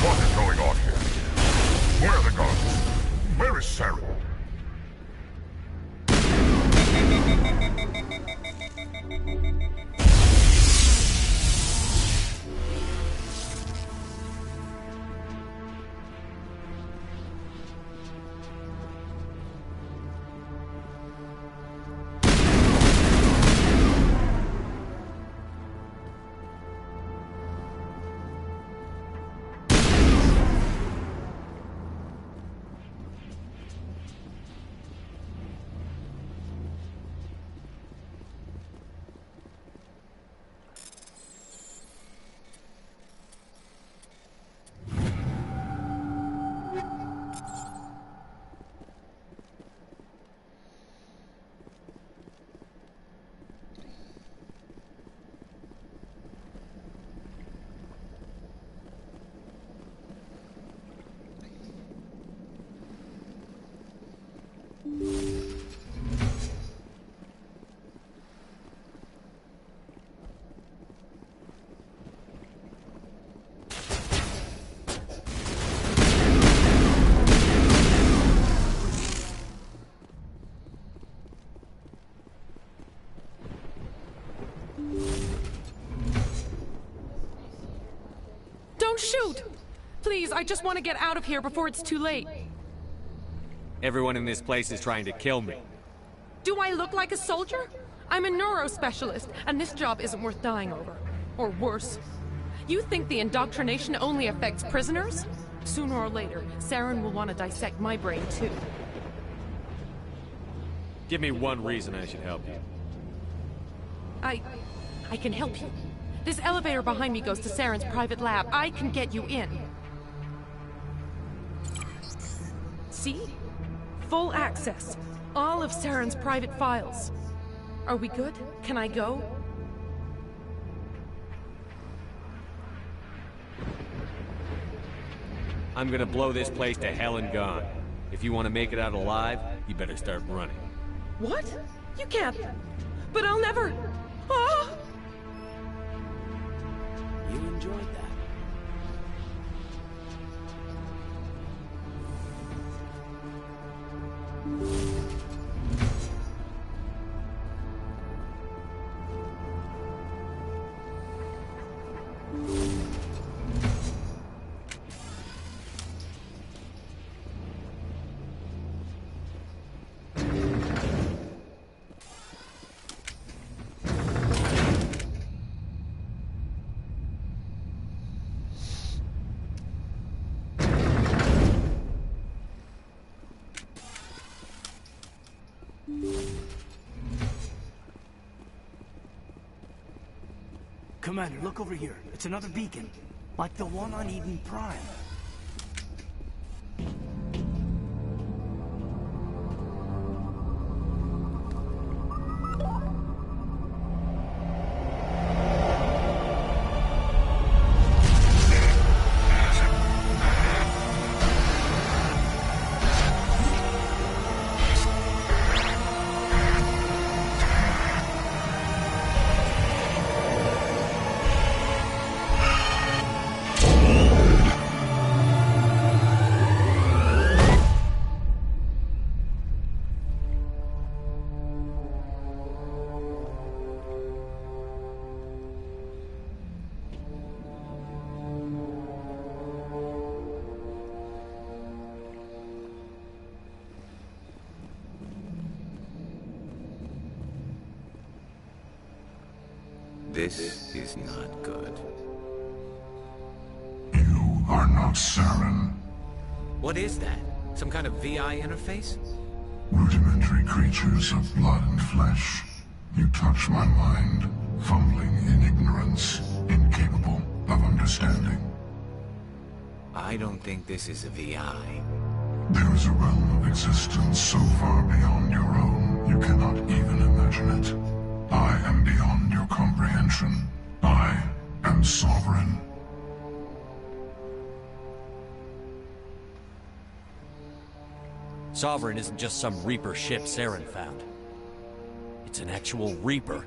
What is going on here? Where are the guards? Where is Sarah? don't shoot! Please, I just want to get out of here before it's too late. Everyone in this place is trying to kill me. Do I look like a soldier? I'm a neurospecialist, and this job isn't worth dying over. Or worse. You think the indoctrination only affects prisoners? Sooner or later, Saren will want to dissect my brain too. Give me one reason I should help you. I can help you. This elevator behind me goes to Saren's private lab. I can get you in. See? Full access. All of Saren's private files. Are we good? Can I go? I'm gonna blow this place to hell and gone. If you want to make it out alive, you better start running. What? You can't. But I'll never. Ah! You enjoyed that. Commander, look over here. It's another beacon. Like the one on Eden Prime. This is not good. You are not Saren. What is that? Some kind of VI interface? Rudimentary creatures of blood and flesh. You touch my mind, fumbling in ignorance, incapable of understanding. I don't think this is a VI. There is a realm of existence so far beyond your own, you cannot even imagine it. I am beyond your comprehension. I am sovereign. Sovereign isn't just some Reaper ship Saren found. It's an actual Reaper.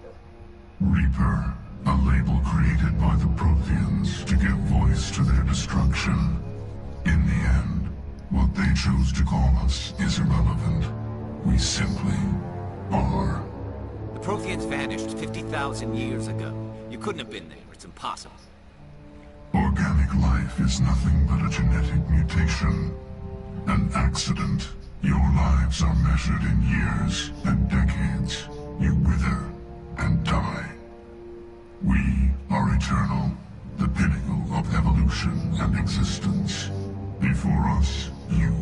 Reaper, a label created by the Protheans to give voice to their destruction. In the end, what they chose to call us is irrelevant. We simply are. The Protheans vanished 50,000 years ago. You couldn't have been there. It's impossible. Organic life is nothing but a genetic mutation. An accident. Your lives are measured in years and decades. You wither and die. We are eternal, the pinnacle of evolution and existence. Before us, you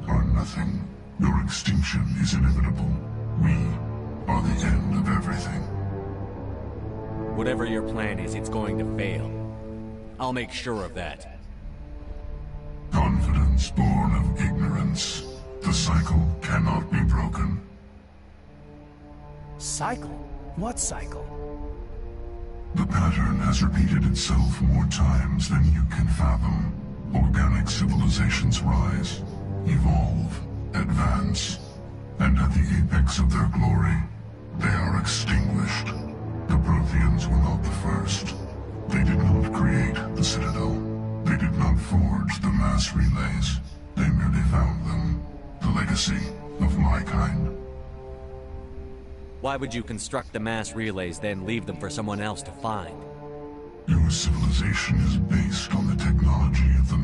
are nothing. Your extinction is inevitable. We are the end of everything. Whatever your plan is, it's going to fail. I'll make sure of that. Confidence born of ignorance. The cycle cannot be broken. Cycle? What cycle? The pattern has repeated itself more times than you can fathom. Organic civilizations rise, evolve, advance, and at the apex of their glory, they are extinguished. The Protheans were not the first. They did not create the Citadel. They did not forge the mass relays. They merely found them. The legacy of my kind. Why would you construct the mass relays, then leave them for someone else to find? Your civilization is based on the technology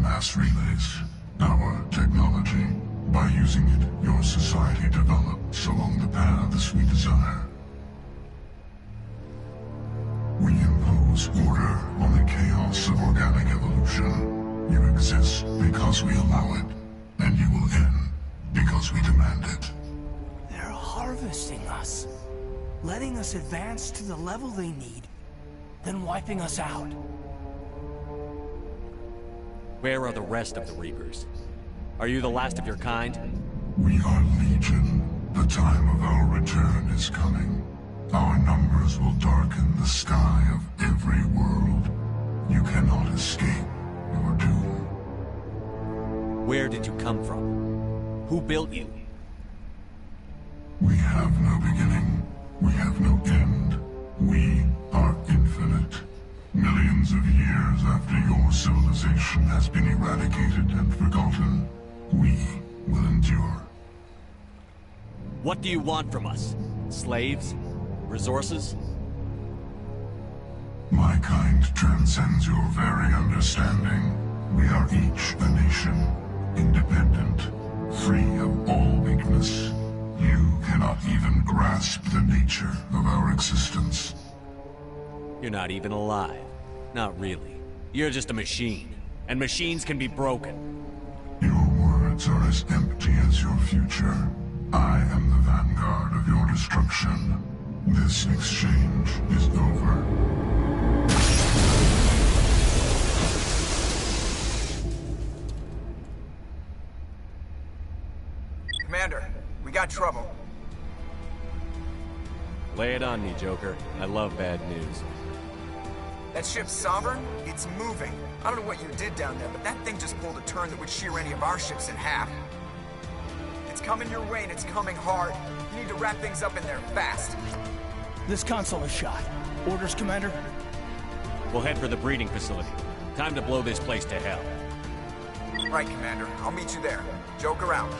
mass relays. Our technology. By using it, your society develops along the paths we desire. We impose order on the chaos of organic evolution. You exist because we allow it, and you will end because we demand it. They're harvesting us, letting us advance to the level they need, then wiping us out. Where are the rest of the Reapers? Are you the last of your kind? We are Legion. The time of our return is coming. Our numbers will darken the sky of every world. You cannot escape your doom. Where did you come from? Who built you? We have no beginning. We have no end. We are infinite. Millions of years after your civilization has been eradicated and forgotten, we will endure. What do you want from us? Slaves? Resources? My kind transcends your very understanding. We are each a nation, independent, free of all weakness. You cannot even grasp the nature of our existence. You're not even alive. Not really. You're just a machine. And machines can be broken. Your words are as empty as your future. I am the vanguard of your destruction. This exchange is over. Commander, we got trouble. Lay it on me, Joker. I love bad news. That ship's Sovereign? It's moving. I don't know what you did down there, but that thing just pulled a turn that would shear any of our ships in half. It's coming your way, and it's coming hard. You need to wrap things up in there fast. This console is shot. Orders, Commander? We'll head for the breeding facility. Time to blow this place to hell. Right, Commander. I'll meet you there. Joker out.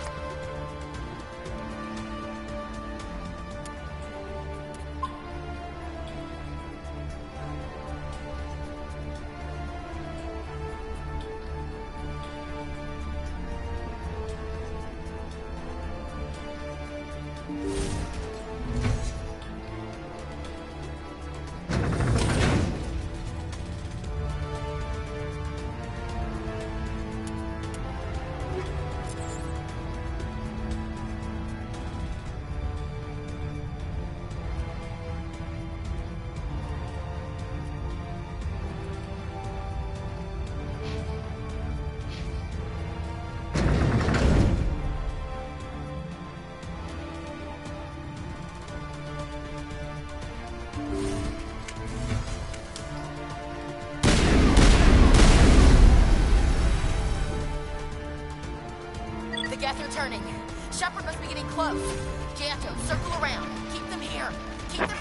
The gas are turning. Shepard must be getting close. Janto, circle around. Keep them here. Keep them...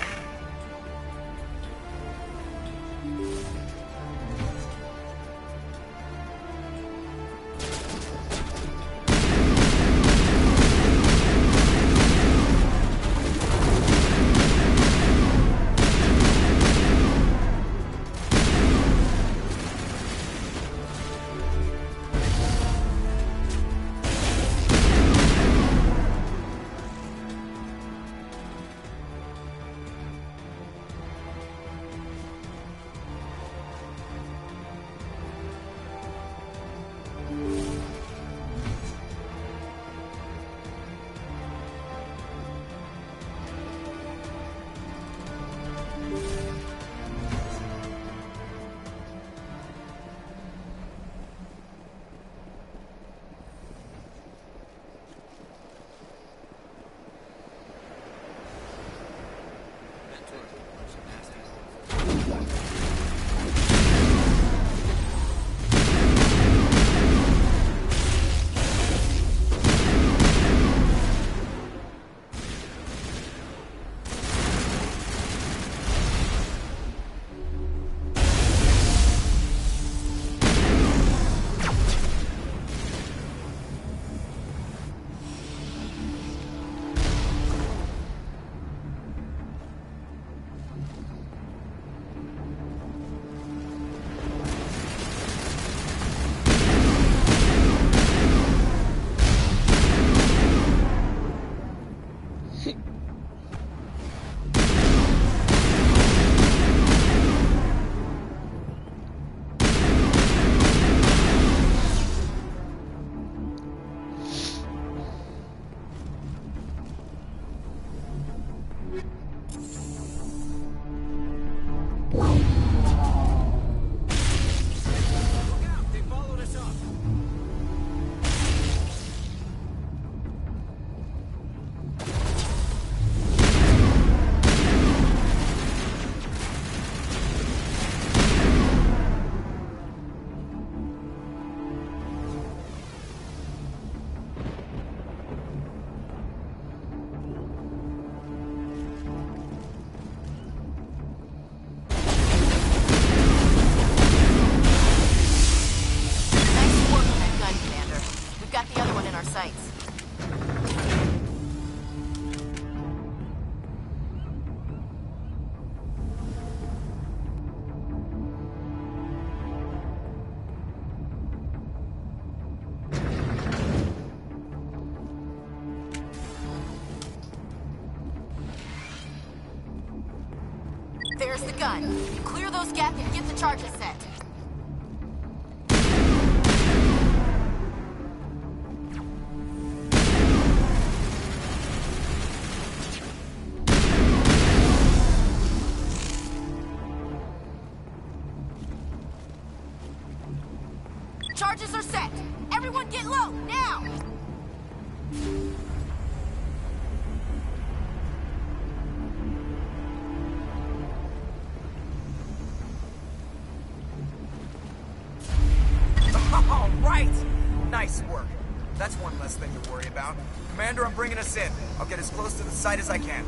gun. Clear those gaps and get the charges set. Charges are set. Everyone get low, now! All right! Nice work. That's one less thing to worry about. Commander, I'm bringing us in. I'll get as close to the site as I can.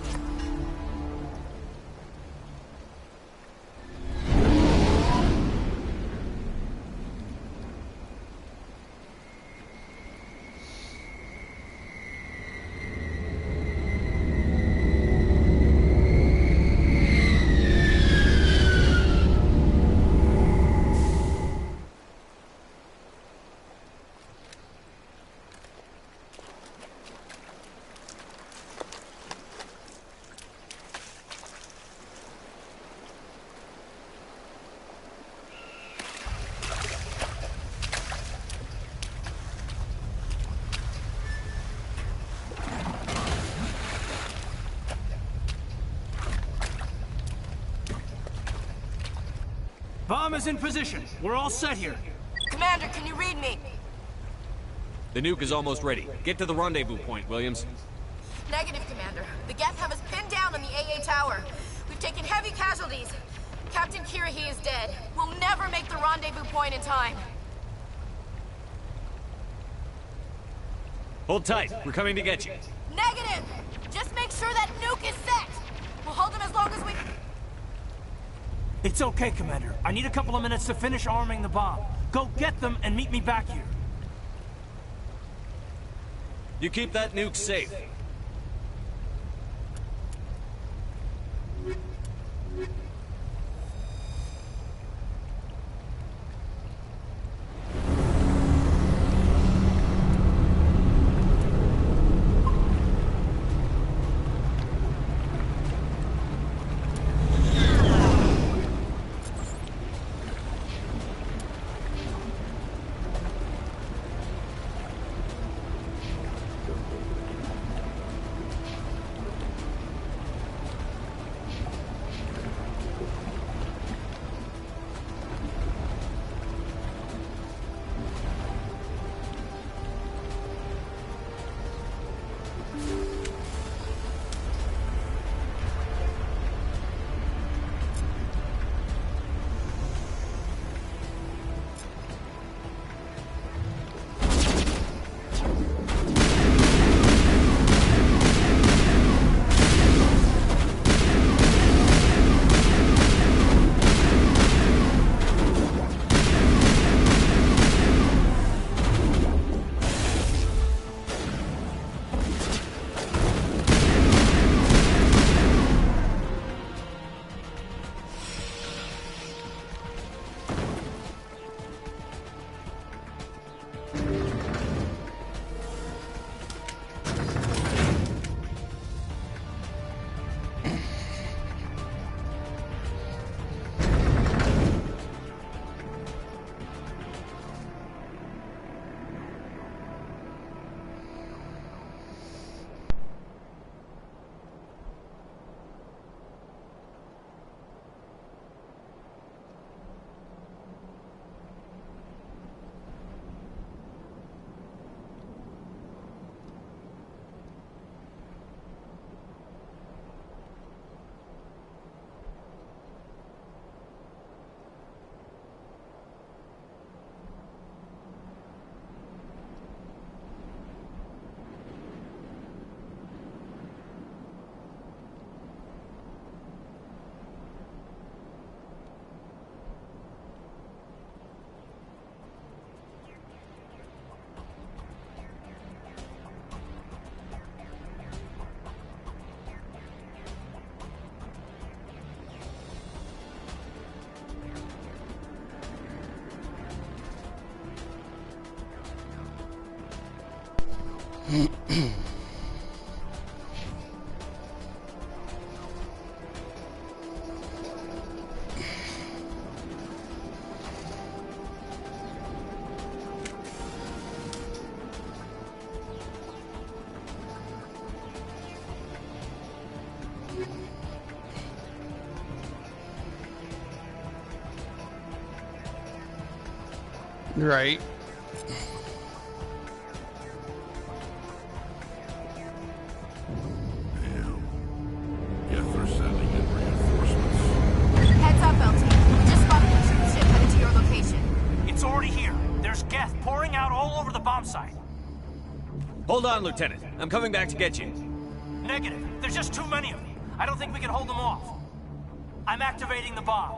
Bomb is in position. We're all set here. Commander, can you read me? The nuke is almost ready. Get to the rendezvous point, Williams. Negative, Commander. The Geth have us pinned down on the AA tower. We've taken heavy casualties. Captain Kirahi is dead. We'll never make the rendezvous point in time. Hold tight. We're coming to get you. Negative! Just make sure that nuke is set! We'll hold them as long as we... It's okay, Commander. I need a couple of minutes to finish arming the bomb. Go get them and meet me back here. You keep that nuke safe. Right. They're sending in reinforcements. Heads up, LT. We just spotted a troop ship headed to your location. It's already here. There's Geth pouring out all over the bomb site. Hold on, Lieutenant. I'm coming back to get you. Negative. There's just too many of them. I don't think we can hold them off. I'm activating the bomb.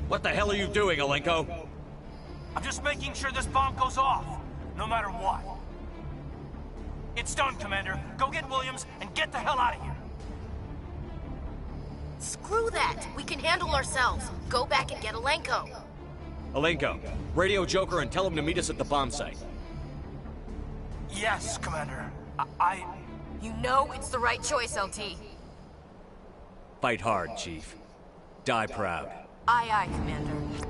What the hell are you doing, Alenko? I'm just making sure this bomb goes off, no matter what. It's done, Commander. Go get Williams and get the hell out of here. Screw that. We can handle ourselves. Go back and get Alenko. Alenko, radio Joker and tell him to meet us at the bomb site. Yes, Commander. You know it's the right choice, LT. Fight hard, Chief. Die proud. Aye, aye, Commander.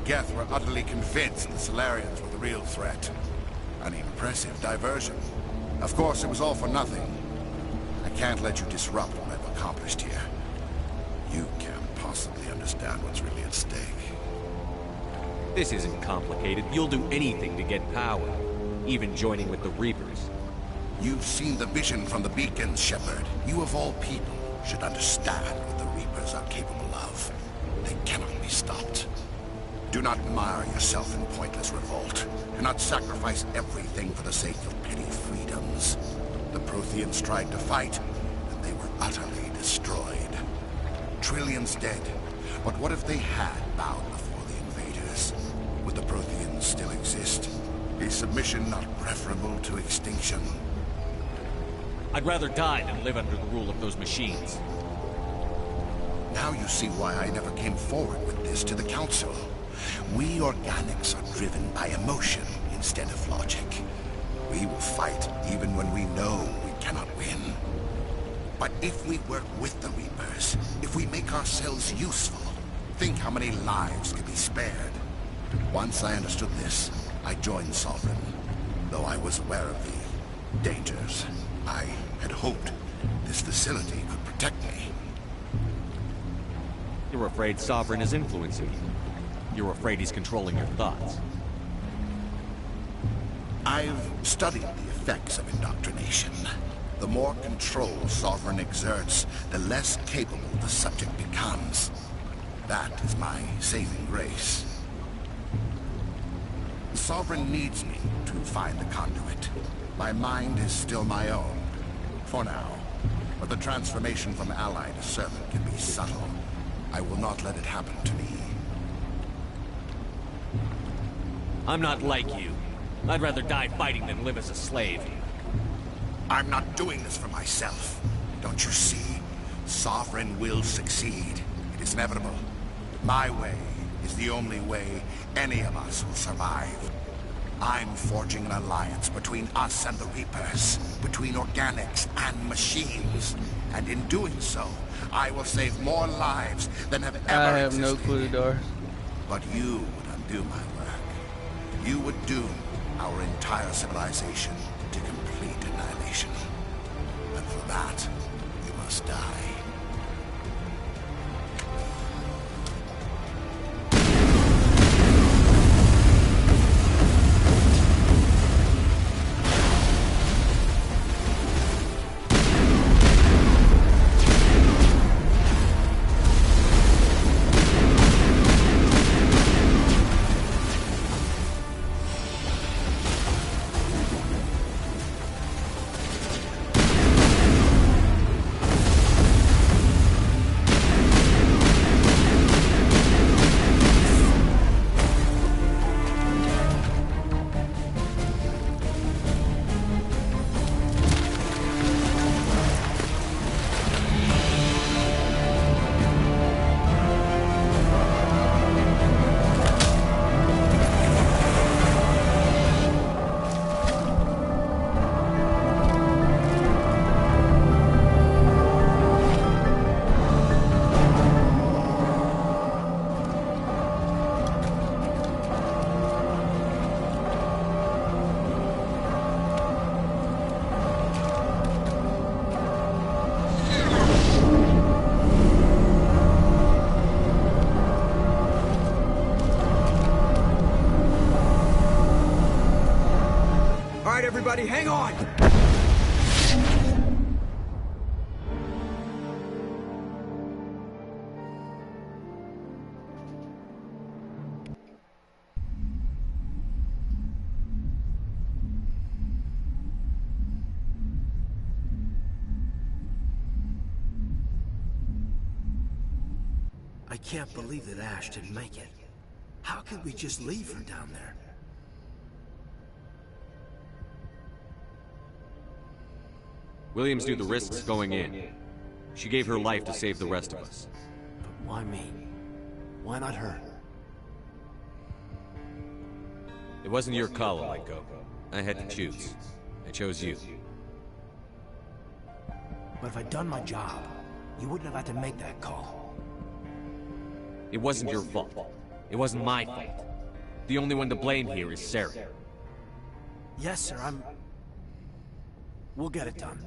Geth were utterly convinced the Solarians were the real threat. An impressive diversion. Of course, it was all for nothing. I can't let you disrupt what I've accomplished here. You can't possibly understand what's really at stake. This isn't complicated. You'll do anything to get power, even joining with the Reapers. You've seen the vision from the beacons, Shepard. You of all people should understand what the Reapers are capable of. They cannot be stopped. Do not mire yourself in pointless revolt. Do not sacrifice everything for the sake of petty freedoms. The Protheans tried to fight, and they were utterly destroyed. Trillions dead. But what if they had bowed before the invaders? Would the Protheans still exist? Is submission not preferable to extinction? I'd rather die than live under the rule of those machines. Now you see why I never came forward with this to the Council. We organics are driven by emotion instead of logic. We will fight even when we know we cannot win. But if we work with the Reapers, if we make ourselves useful, think how many lives could be spared. Once I understood this, I joined Sovereign, though I was aware of the dangers. I had hoped this facility could protect me. You're afraid Sovereign is influencing you. You're afraid he's controlling your thoughts. I've studied the effects of indoctrination. The more control Sovereign exerts, the less capable the subject becomes. That is my saving grace. Sovereign needs me to find the conduit. My mind is still my own, for now. But the transformation from ally to servant can be subtle. I will not let it happen to me. I'm not like you. I'd rather die fighting than live as a slave. I'm not doing this for myself. Don't you see? Sovereign will succeed. It is inevitable. My way is the only way any of us will survive. I'm forging an alliance between us and the Reapers, between organics and machines. And in doing so, I will save more lives than have ever I have existed. no clue, Dar. But you would undo my work. You would doom our entire civilization to complete annihilation. And for that, you must die. Everybody, hang on! I can't believe that Ash didn't make it. How could we just leave her down there? Williams knew the risks going in. She gave her life to save the rest of us. But why me? Why not her? It wasn't your call, Alenko. I had to choose. I chose you. But if I'd done my job, you wouldn't have had to make that call. It wasn't your fault. It wasn't my fault. The only one to blame here is Sarah. Yes, sir, We'll get it done.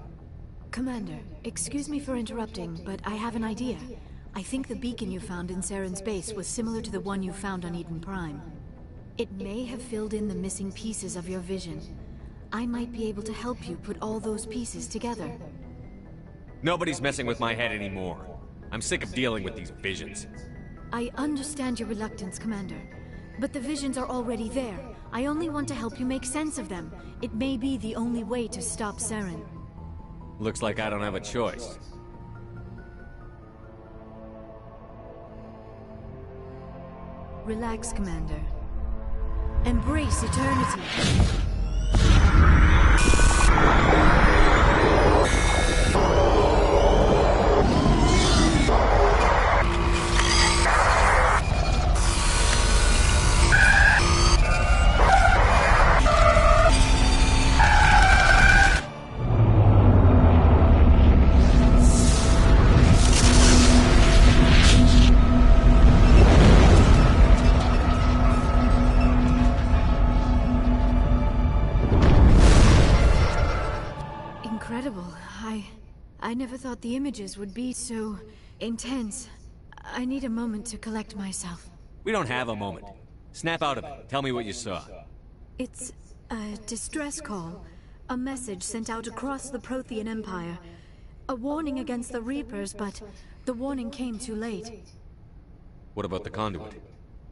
Commander, excuse me for interrupting, but I have an idea. I think the beacon you found in Saren's base was similar to the one you found on Eden Prime. It may have filled in the missing pieces of your vision. I might be able to help you put all those pieces together. Nobody's messing with my head anymore. I'm sick of dealing with these visions. I understand your reluctance, Commander. But the visions are already there. I only want to help you make sense of them. It may be the only way to stop Saren. Looks like I don't have a choice. Relax, Commander. Embrace eternity. I never thought the images would be so intense. I need a moment to collect myself. We don't have a moment. Snap out of it. Tell me what you saw. It's a distress call. A message sent out across the Prothean Empire. A warning against the Reapers, but the warning came too late. What about the conduit?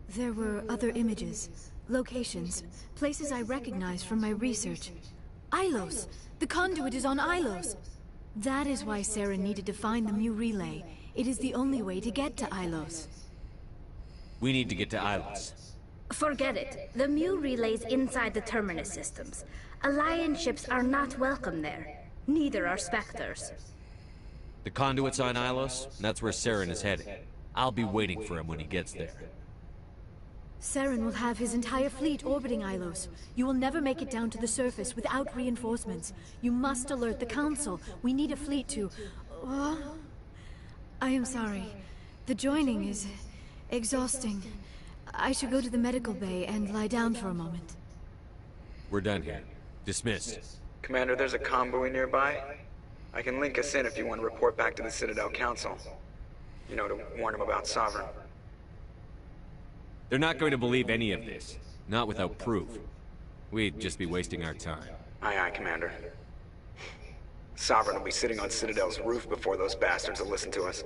There were other images, locations, places I recognized from my research. Ilos! The conduit is on Ilos! That is why Sarah needed to find the Mu relay. It is the only way to get to Ilos. We need to get to Ilos. Forget it. The Mu relay's inside the Terminus systems. Alliance ships are not welcome there. Neither are Spectres. The conduit's on Ilos, that's where Saren is heading. I'll be waiting for him when he gets there. Saren will have his entire fleet orbiting Ilos. You will never make it down to the surface without reinforcements. You must alert the Council. We need a fleet to... I am sorry. The joining is... exhausting. I should go to the medical bay and lie down for a moment. We're done here. Dismissed. Commander, there's a convoy nearby. I can link us in if you want to report back to the Citadel Council. You know, to warn them about Sovereign. They're not going to believe any of this. Not without proof. We'd just be wasting our time. Aye, aye, Commander. Sovereign will be sitting on Citadel's roof before those bastards will listen to us.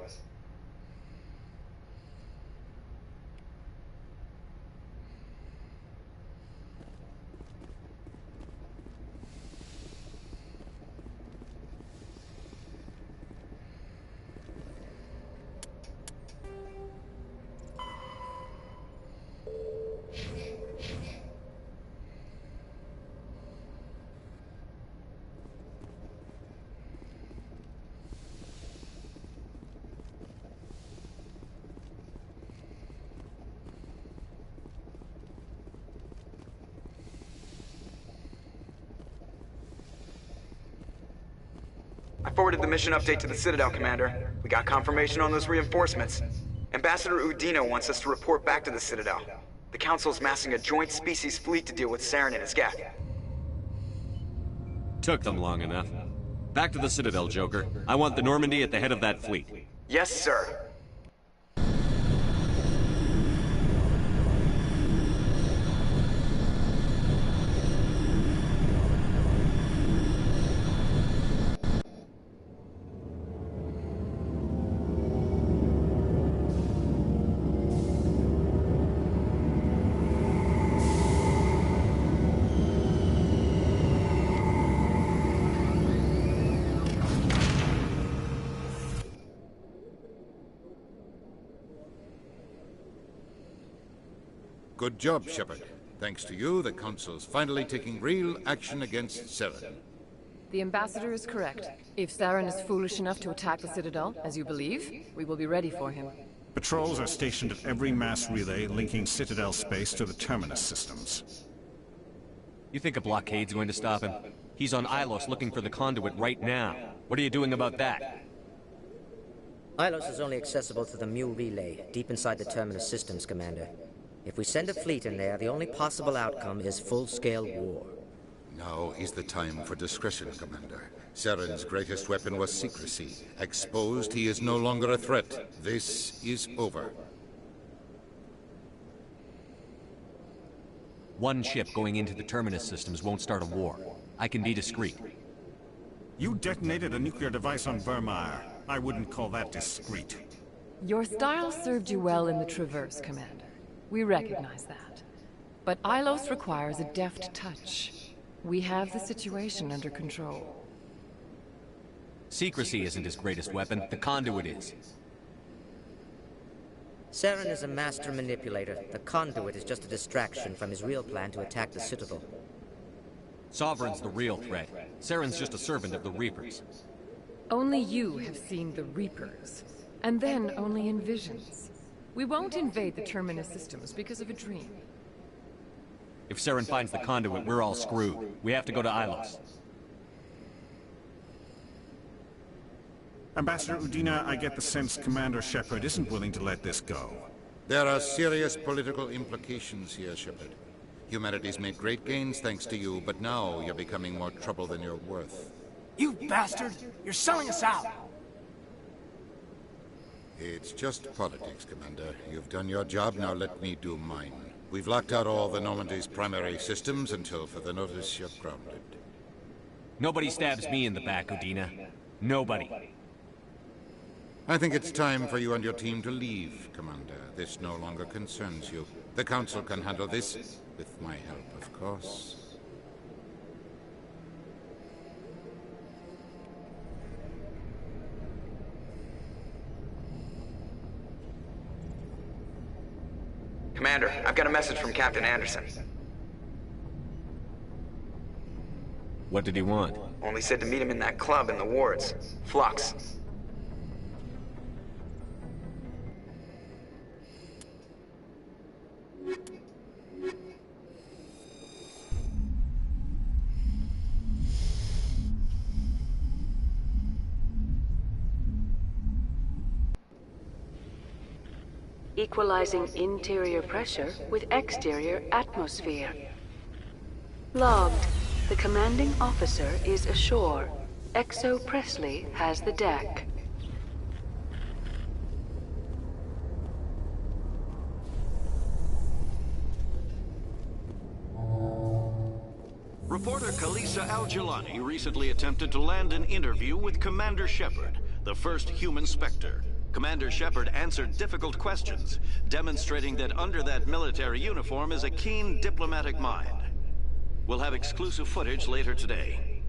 I forwarded the mission update to the Citadel, Commander. We got confirmation on those reinforcements. Ambassador Udina wants us to report back to the Citadel. The Council's massing a joint species fleet to deal with Saren and his gap. Took them long enough. Back to the Citadel, Joker. I want the Normandy at the head of that fleet. Yes, sir. Good job, Shepard. Thanks to you, the Council's finally taking real action against Saren. The Ambassador is correct. If Saren is foolish enough to attack the Citadel, as you believe, we will be ready for him. Patrols are stationed at every mass relay linking Citadel space to the Terminus systems. You think a blockade's going to stop him? He's on Ilos looking for the conduit right now. What are you doing about that? Ilos is only accessible through the Mu relay, deep inside the Terminus systems, Commander. If we send a fleet in there, the only possible outcome is full-scale war. Now is the time for discretion, Commander. Saren's greatest weapon was secrecy. Exposed, he is no longer a threat. This is over. One ship going into the Terminus systems won't start a war. I can be discreet. You detonated a nuclear device on Vermeer. I wouldn't call that discreet. Your style served you well in the Traverse, Commander. We recognize that. But Ilos requires a deft touch. We have the situation under control. Secrecy isn't his greatest weapon. The conduit is. Saren is a master manipulator. The conduit is just a distraction from his real plan to attack the Citadel. Sovereign's the real threat. Saren's just a servant of the Reapers. Only you have seen the Reapers. And then only in visions. We won't invade the Terminus systems because of a dream. If Saren finds the conduit, we're all screwed. We have to go to Ilos. Ambassador Udina, I get the sense Commander Shepard isn't willing to let this go. There are serious political implications here, Shepard. Humanity's made great gains thanks to you, but now you're becoming more trouble than you're worth. You bastard! You're selling us out! It's just politics, Commander. You've done your job, now let me do mine. We've locked out all the Normandy's primary systems until further notice you're grounded. Nobody stabs me in the back, Udina. Nobody. I think it's time for you and your team to leave, Commander. This no longer concerns you. The Council can handle this, with my help, of course. Commander, I've got a message from Captain Anderson. What did he want? Only said to meet him in that club in the wards. Flux. Equalizing interior pressure with exterior atmosphere. Logged. The commanding officer is ashore. Exo Presley has the deck. Reporter Kalisa Al-Jilani recently attempted to land an interview with Commander Shepard, the first human Spectre. Commander Shepard answered difficult questions, demonstrating that under that military uniform is a keen diplomatic mind. We'll have exclusive footage later today.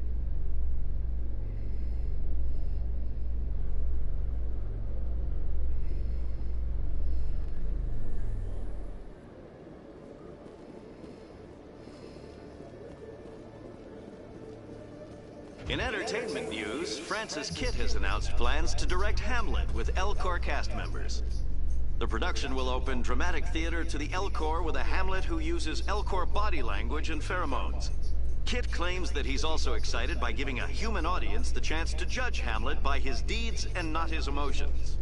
In entertainment news, Francis Kitt has announced plans to direct Hamlet with L-Corps cast members. The production will open dramatic theater to the L-Corps with a Hamlet who uses L-Corps body language and pheromones. Kitt claims that he's also excited by giving a human audience the chance to judge Hamlet by his deeds and not his emotions.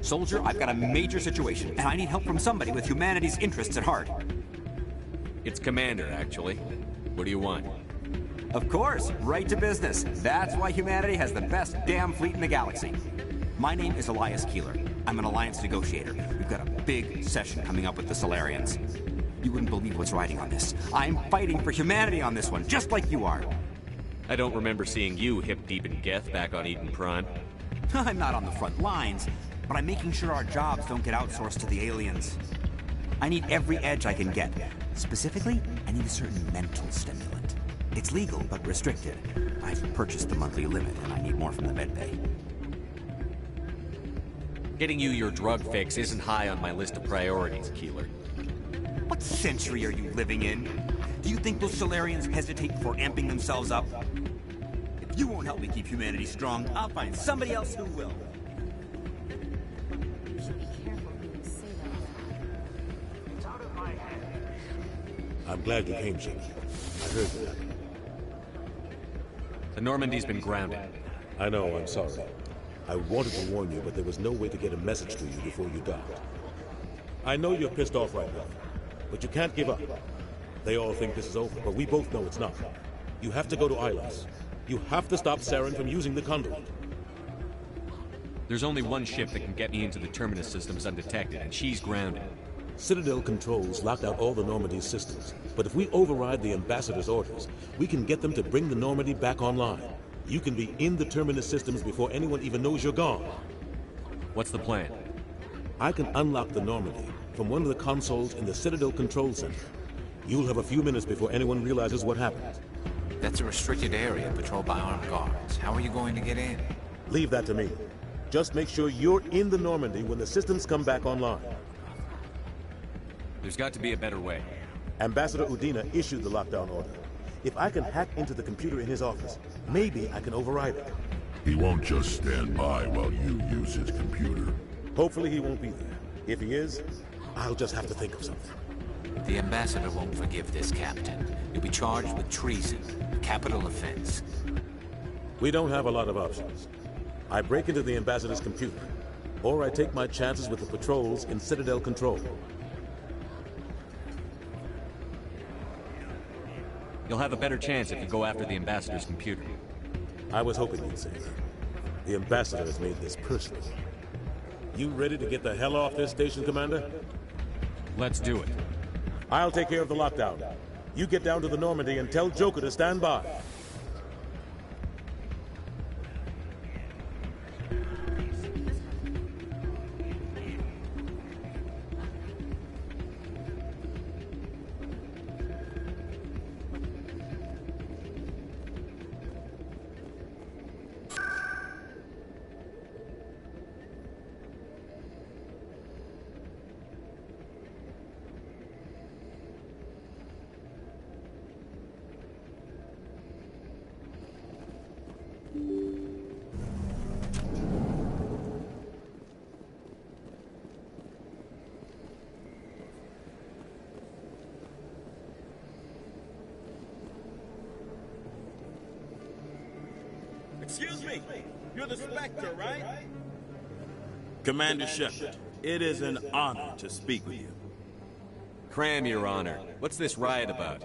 Soldier, I've got a major situation, and I need help from somebody with humanity's interests at heart. It's Commander, actually. What do you want? Of course, right to business. That's why humanity has the best damn fleet in the galaxy. My name is Elias Keeler. I'm an alliance negotiator. We've got a big session coming up with the Solarians. You wouldn't believe what's riding on this. I'm fighting for humanity on this one, just like you are. I don't remember seeing you hip-deep in Geth back on Eden Prime. I'm not on the front lines, but I'm making sure our jobs don't get outsourced to the aliens. I need every edge I can get. Specifically, I need a certain mental stimulant. It's legal, but restricted. I've purchased the monthly limit, and I need more from the medbay. Getting you your drug fix isn't high on my list of priorities, Keeler. What century are you living in? Do you think those Solarians hesitate before amping themselves up? If you won't help me keep humanity strong, I'll find somebody else who will. I'm glad you came, Jimmy. I heard that. The Normandy's been grounded. I know, I'm sorry. I wanted to warn you, but there was no way to get a message to you before you died. I know you're pissed off right now, but you can't give up. They all think this is over, but we both know it's not. You have to go to Ilos. You have to stop Saren from using the conduit. There's only one ship that can get me into the Terminus systems undetected, and she's grounded. Citadel controls locked out all the Normandy's systems, but if we override the Ambassador's orders, we can get them to bring the Normandy back online. You can be in the Terminus systems before anyone even knows you're gone. What's the plan? I can unlock the Normandy from one of the consoles in the Citadel Control Center. You'll have a few minutes before anyone realizes what happened. That's a restricted area patrolled by armed guards. How are you going to get in? Leave that to me. Just make sure you're in the Normandy when the systems come back online. There's got to be a better way. Ambassador Udina issued the lockdown order. If I can hack into the computer in his office, maybe I can override it. He won't just stand by while you use his computer. Hopefully he won't be there. If he is, I'll just have to think of something. The ambassador won't forgive this, Captain. You'll be charged with treason, a capital offense. We don't have a lot of options. I break into the ambassador's computer, or I take my chances with the patrols in Citadel Control. You'll have a better chance if you go after the ambassador's computer. I was hoping you'd say that. The ambassador has made this personal. You ready to get the hell off this station, Commander? Let's do it. I'll take care of the lockdown. You get down to the Normandy and tell Joker to stand by. Excuse me, you're the Spectre, right? Commander Shepard, it is an honor to speak with you. Cram, Your Honor. What's this riot about?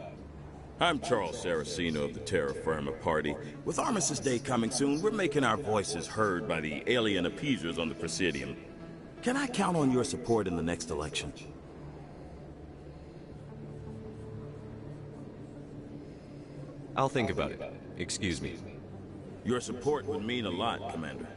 I'm Charles Saraceno of the Terra Firma Party. With Armistice Day coming soon, we're making our voices heard by the alien appeasers on the Presidium. Can I count on your support in the next election? I'll think about it. Excuse me. Your support would mean a lot, Commander.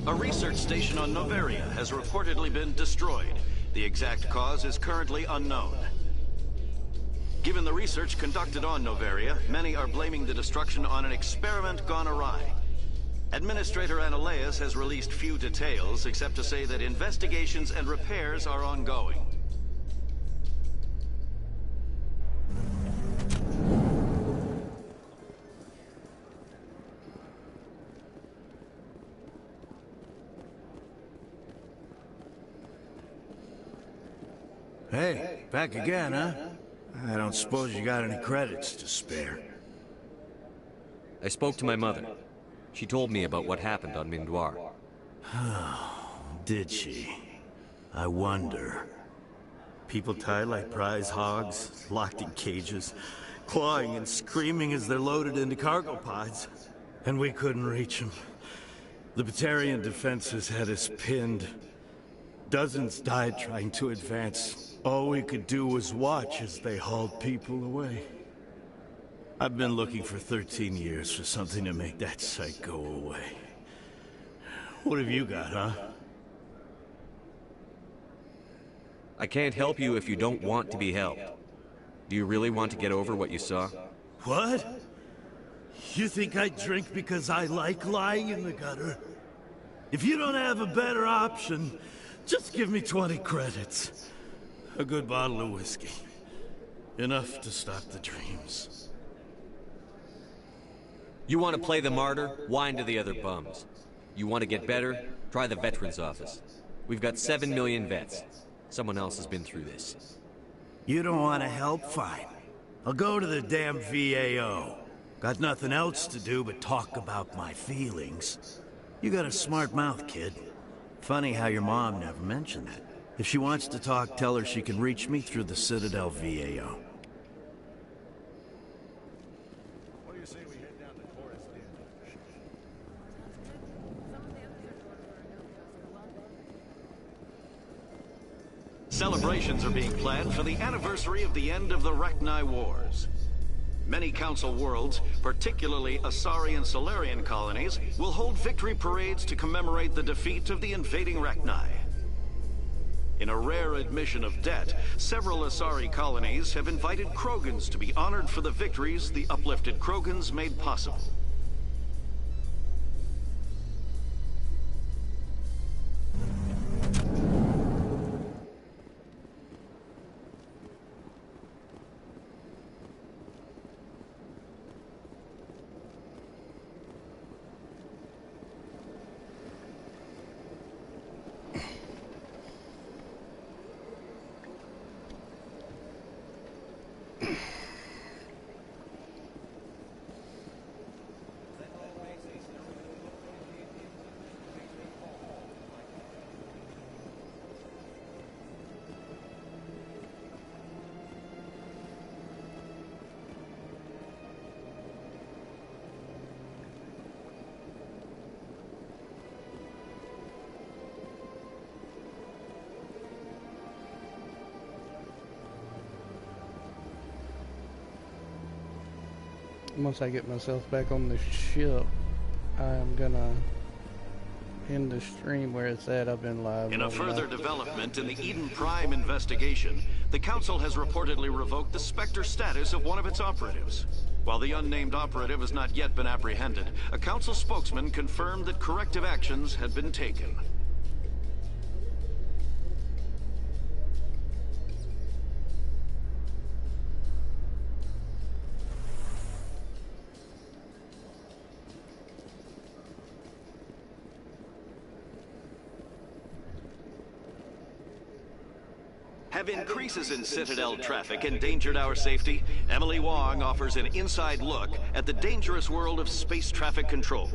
A research station on Noveria has reportedly been destroyed. The exact cause is currently unknown. Given the research conducted on Noveria, many are blaming the destruction on an experiment gone awry. Administrator Analeas has released few details, except to say that investigations and repairs are ongoing. Hey, back again, huh? I don't suppose you got any credits to spare. I spoke to my mother. She told me about what happened on Mindoir. Did she? I wonder. People tied like prize hogs, locked in cages, clawing and screaming as they're loaded into cargo pods. And we couldn't reach them. The Batarian defenses had us pinned. Dozens died trying to advance. All we could do was watch as they hauled people away. I've been looking for 13 years for something to make that sight go away. What have you got, huh? I can't help you if you don't want to be helped. Do you really want to get over what you saw? What? You think I drink because I like lying in the gutter? If you don't have a better option, just give me 20 credits. A good bottle of whiskey. Enough to stop the dreams. You want to play the martyr? Whine to the other bums. You want to get better? Try the Veterans Office. We've got 7 million vets. Someone else has been through this. You don't want to help? Fine. I'll go to the damn VAO. Got nothing else to do but talk about my feelings. You got a smart mouth, kid. Funny how your mom never mentioned that. If she wants to talk, tell her she can reach me through the Citadel VAO. What do you say we head down to Taurus then? Celebrations are being planned for the anniversary of the end of the Rachni Wars. Many Council worlds, particularly Asari and Solarian colonies, will hold victory parades to commemorate the defeat of the invading Rachni. In a rare admission of debt, several Asari colonies have invited Krogans to be honored for the victories the uplifted Krogans made possible. Once I get myself back on the ship, I'm gonna end the stream where it's at. I've been live. In a further development in the Eden Prime investigation, the Council has reportedly revoked the Spectre status of one of its operatives. While the unnamed operative has not yet been apprehended, a Council spokesman confirmed that corrective actions had been taken. Have increases in Citadel traffic endangered our safety? Emily Wong offers an inside look at the dangerous world of space traffic control.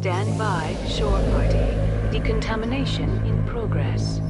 Stand by, shore party. Decontamination in progress.